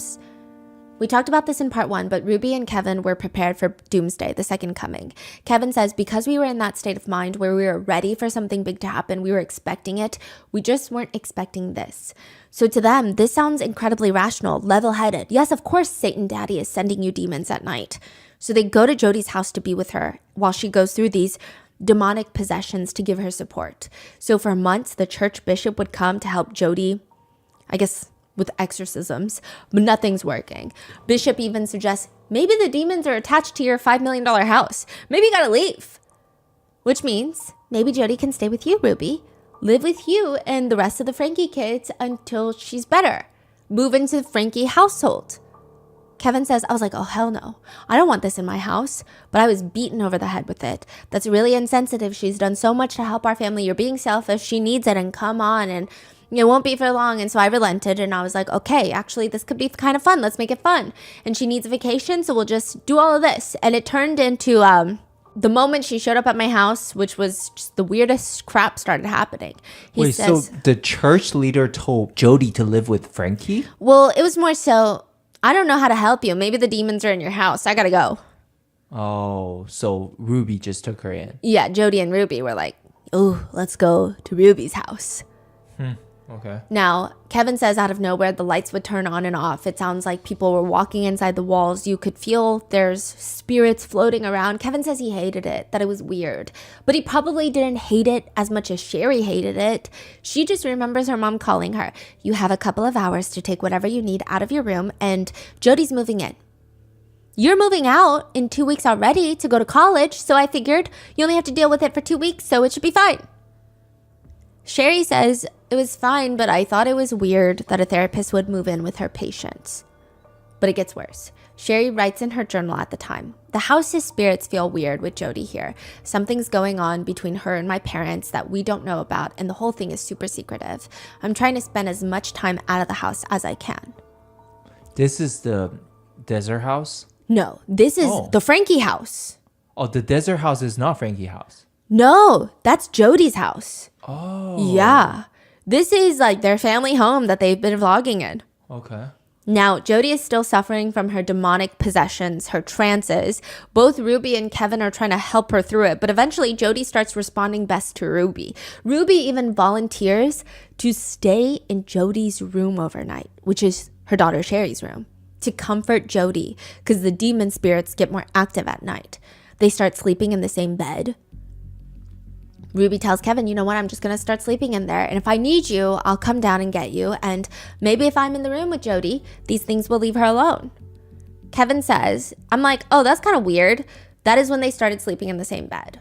We talked about this in part 1, but Ruby and Kevin were prepared for doomsday, the second coming. Kevin says because we were in that state of mind where we were ready for something big to happen, we were expecting it, we just weren't expecting this. So to them, this sounds incredibly rational, level-headed. Yes, of course Satan Daddy is sending you demons at night. So they go to Jody's house to be with her while she goes through these demonic possessions to give her support. So for months, the church bishop would come to help Jody, I guess, with exorcisms, but nothing's working. Bishop even suggests maybe the demons are attached to your $5 million house. Maybe you gotta leave. Which means maybe Jody can stay with you, Ruby. Live with you and the rest of the Franke kids until she's better. Move into the Franke household. Kevin says, I was like, oh, hell no. I don't want this in my house. But I was beaten over the head with it. That's really insensitive. She's done so much to help our family. You're being selfish. She needs it, and come on. And it won't be for long. And so I relented, and I was like, okay, actually, this could be kind of fun. Let's make it fun. And she needs a vacation, so we'll just do all of this. And it turned into the moment she showed up at my house, which was just the weirdest crap started happening. He says, so the church leader told Jody to live with Franke? Well, it was more so, I don't know how to help you. Maybe the demons are in your house. I gotta go. Oh, so Ruby just took her in. Yeah, Jody and Ruby were like, oh, let's go to Ruby's house. Okay. Now, Kevin says out of nowhere, the lights would turn on and off. It sounds like people were walking inside the walls. You could feel there's spirits floating around. Kevin says he hated it, that it was weird. But he probably didn't hate it as much as Sherry hated it. She just remembers her mom calling her, you have a couple of hours to take whatever you need out of your room, and Jody's moving in. You're moving out in 2 weeks already to go to college, so I figured you only have to deal with it for 2 weeks, so it should be fine. Sherry says, it was fine, but I thought it was weird that a therapist would move in with her patients. But it gets worse. Sherry writes in her journal at the time, the house's spirits feel weird with Jody here. Something's going on between her and my parents that we don't know about, and the whole thing is super secretive. I'm trying to spend as much time out of the house as I can. This is the desert house? No, this is the Franke house. Oh, the desert house is not Franke house. No, that's Jody's house. Oh. Yeah. This is like their family home that they've been vlogging in. Okay. Now, Jody is still suffering from her demonic possessions, her trances. Both Ruby and Kevin are trying to help her through it, but eventually Jody starts responding best to Ruby. Ruby even volunteers to stay in Jody's room overnight, which is her daughter Sherry's room, to comfort Jody because the demon spirits get more active at night. They start sleeping in the same bed. Ruby tells Kevin, you know what, I'm just going to start sleeping in there. And if I need you, I'll come down and get you. And maybe if I'm in the room with Jody, these things will leave her alone. Kevin says, I'm like, oh, that's kind of weird. That is when they started sleeping in the same bed.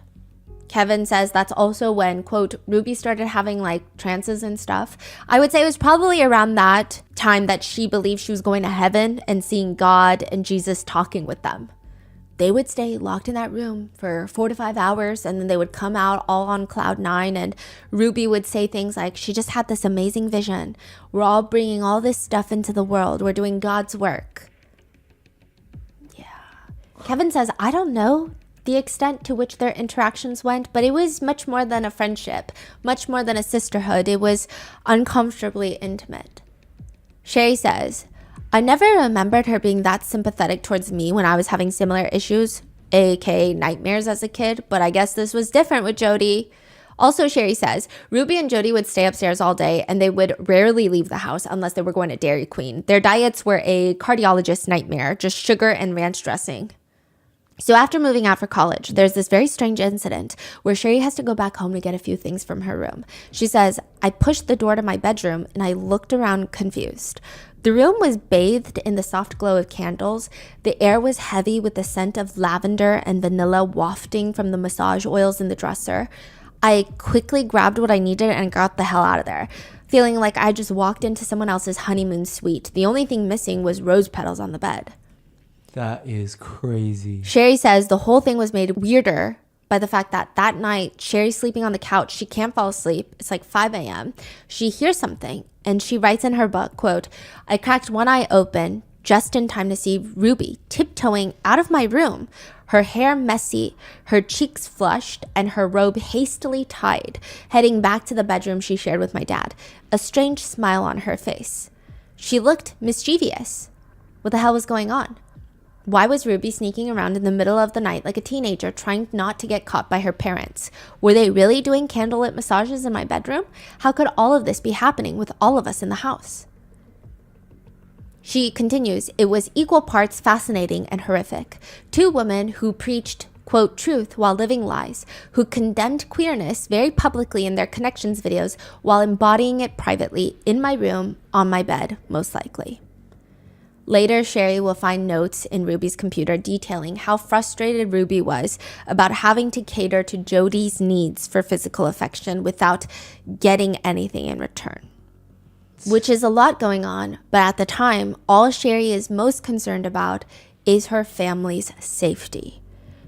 Kevin says that's also when, quote, Ruby started having like trances and stuff. I would say it was probably around that time that she believed she was going to heaven and seeing God and Jesus talking with them. They would stay locked in that room for 4 to 5 hours, and then they would come out all on cloud 9, and Ruby would say things like, she just had this amazing vision. We're all bringing all this stuff into the world. We're doing God's work. Yeah. Kevin says, I don't know the extent to which their interactions went, but it was much more than a friendship, much more than a sisterhood. It was uncomfortably intimate. Sherry says, I never remembered her being that sympathetic towards me when I was having similar issues, aka nightmares as a kid, but I guess this was different with Jody. Also, Sherry says, Ruby and Jody would stay upstairs all day, and they would rarely leave the house unless they were going to Dairy Queen. Their diets were a cardiologist's nightmare, just sugar and ranch dressing. So after moving out for college, there's this very strange incident where Sherry has to go back home to get a few things from her room. She says, I pushed the door to my bedroom and I looked around confused. The room was bathed in the soft glow of candles. The air was heavy with the scent of lavender and vanilla wafting from the massage oils in the dresser. I quickly grabbed what I needed and got the hell out of there, feeling like I just walked into someone else's honeymoon suite. The only thing missing was rose petals on the bed. That is crazy. Sherry says the whole thing was made weirder by the fact that that night, Sherry's sleeping on the couch. She can't fall asleep. It's like 5 a.m. She hears something, and she writes in her book, quote, I cracked one eye open just in time to see Ruby tiptoeing out of my room, her hair messy, her cheeks flushed, and her robe hastily tied, heading back to the bedroom she shared with my dad, a strange smile on her face. She looked mischievous. What the hell was going on? Why was Ruby sneaking around in the middle of the night like a teenager trying not to get caught by her parents? Were they really doing candlelit massages in my bedroom? How could all of this be happening with all of us in the house? She continues, it was equal parts fascinating and horrific. Two women who preached, quote, truth while living lies, who condemned queerness very publicly in their connections videos while embodying it privately in my room, on my bed, most likely. Later, Sherry will find notes in Ruby's computer detailing how frustrated Ruby was about having to cater to Jody's needs for physical affection without getting anything in return. Which is a lot going on, but at the time, all Sherry is most concerned about is her family's safety.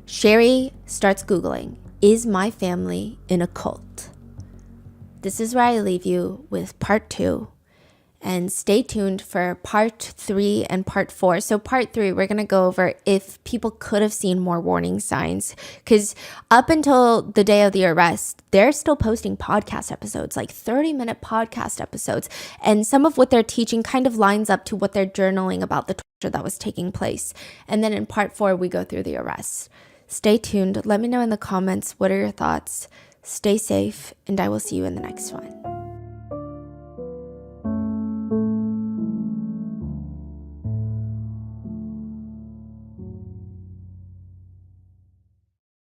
Sherry starts Googling, is my family in a cult? This is where I leave you with part 2. And stay tuned for part 3 and part 4. So part 3, we're going to go over if people could have seen more warning signs. Because up until the day of the arrest, they're still posting podcast episodes, like 30-minute podcast episodes. And some of what they're teaching kind of lines up to what they're journaling about the torture that was taking place. And then in part 4, we go through the arrest. Stay tuned. Let me know in the comments, what are your thoughts? Stay safe, and I will see you in the next one.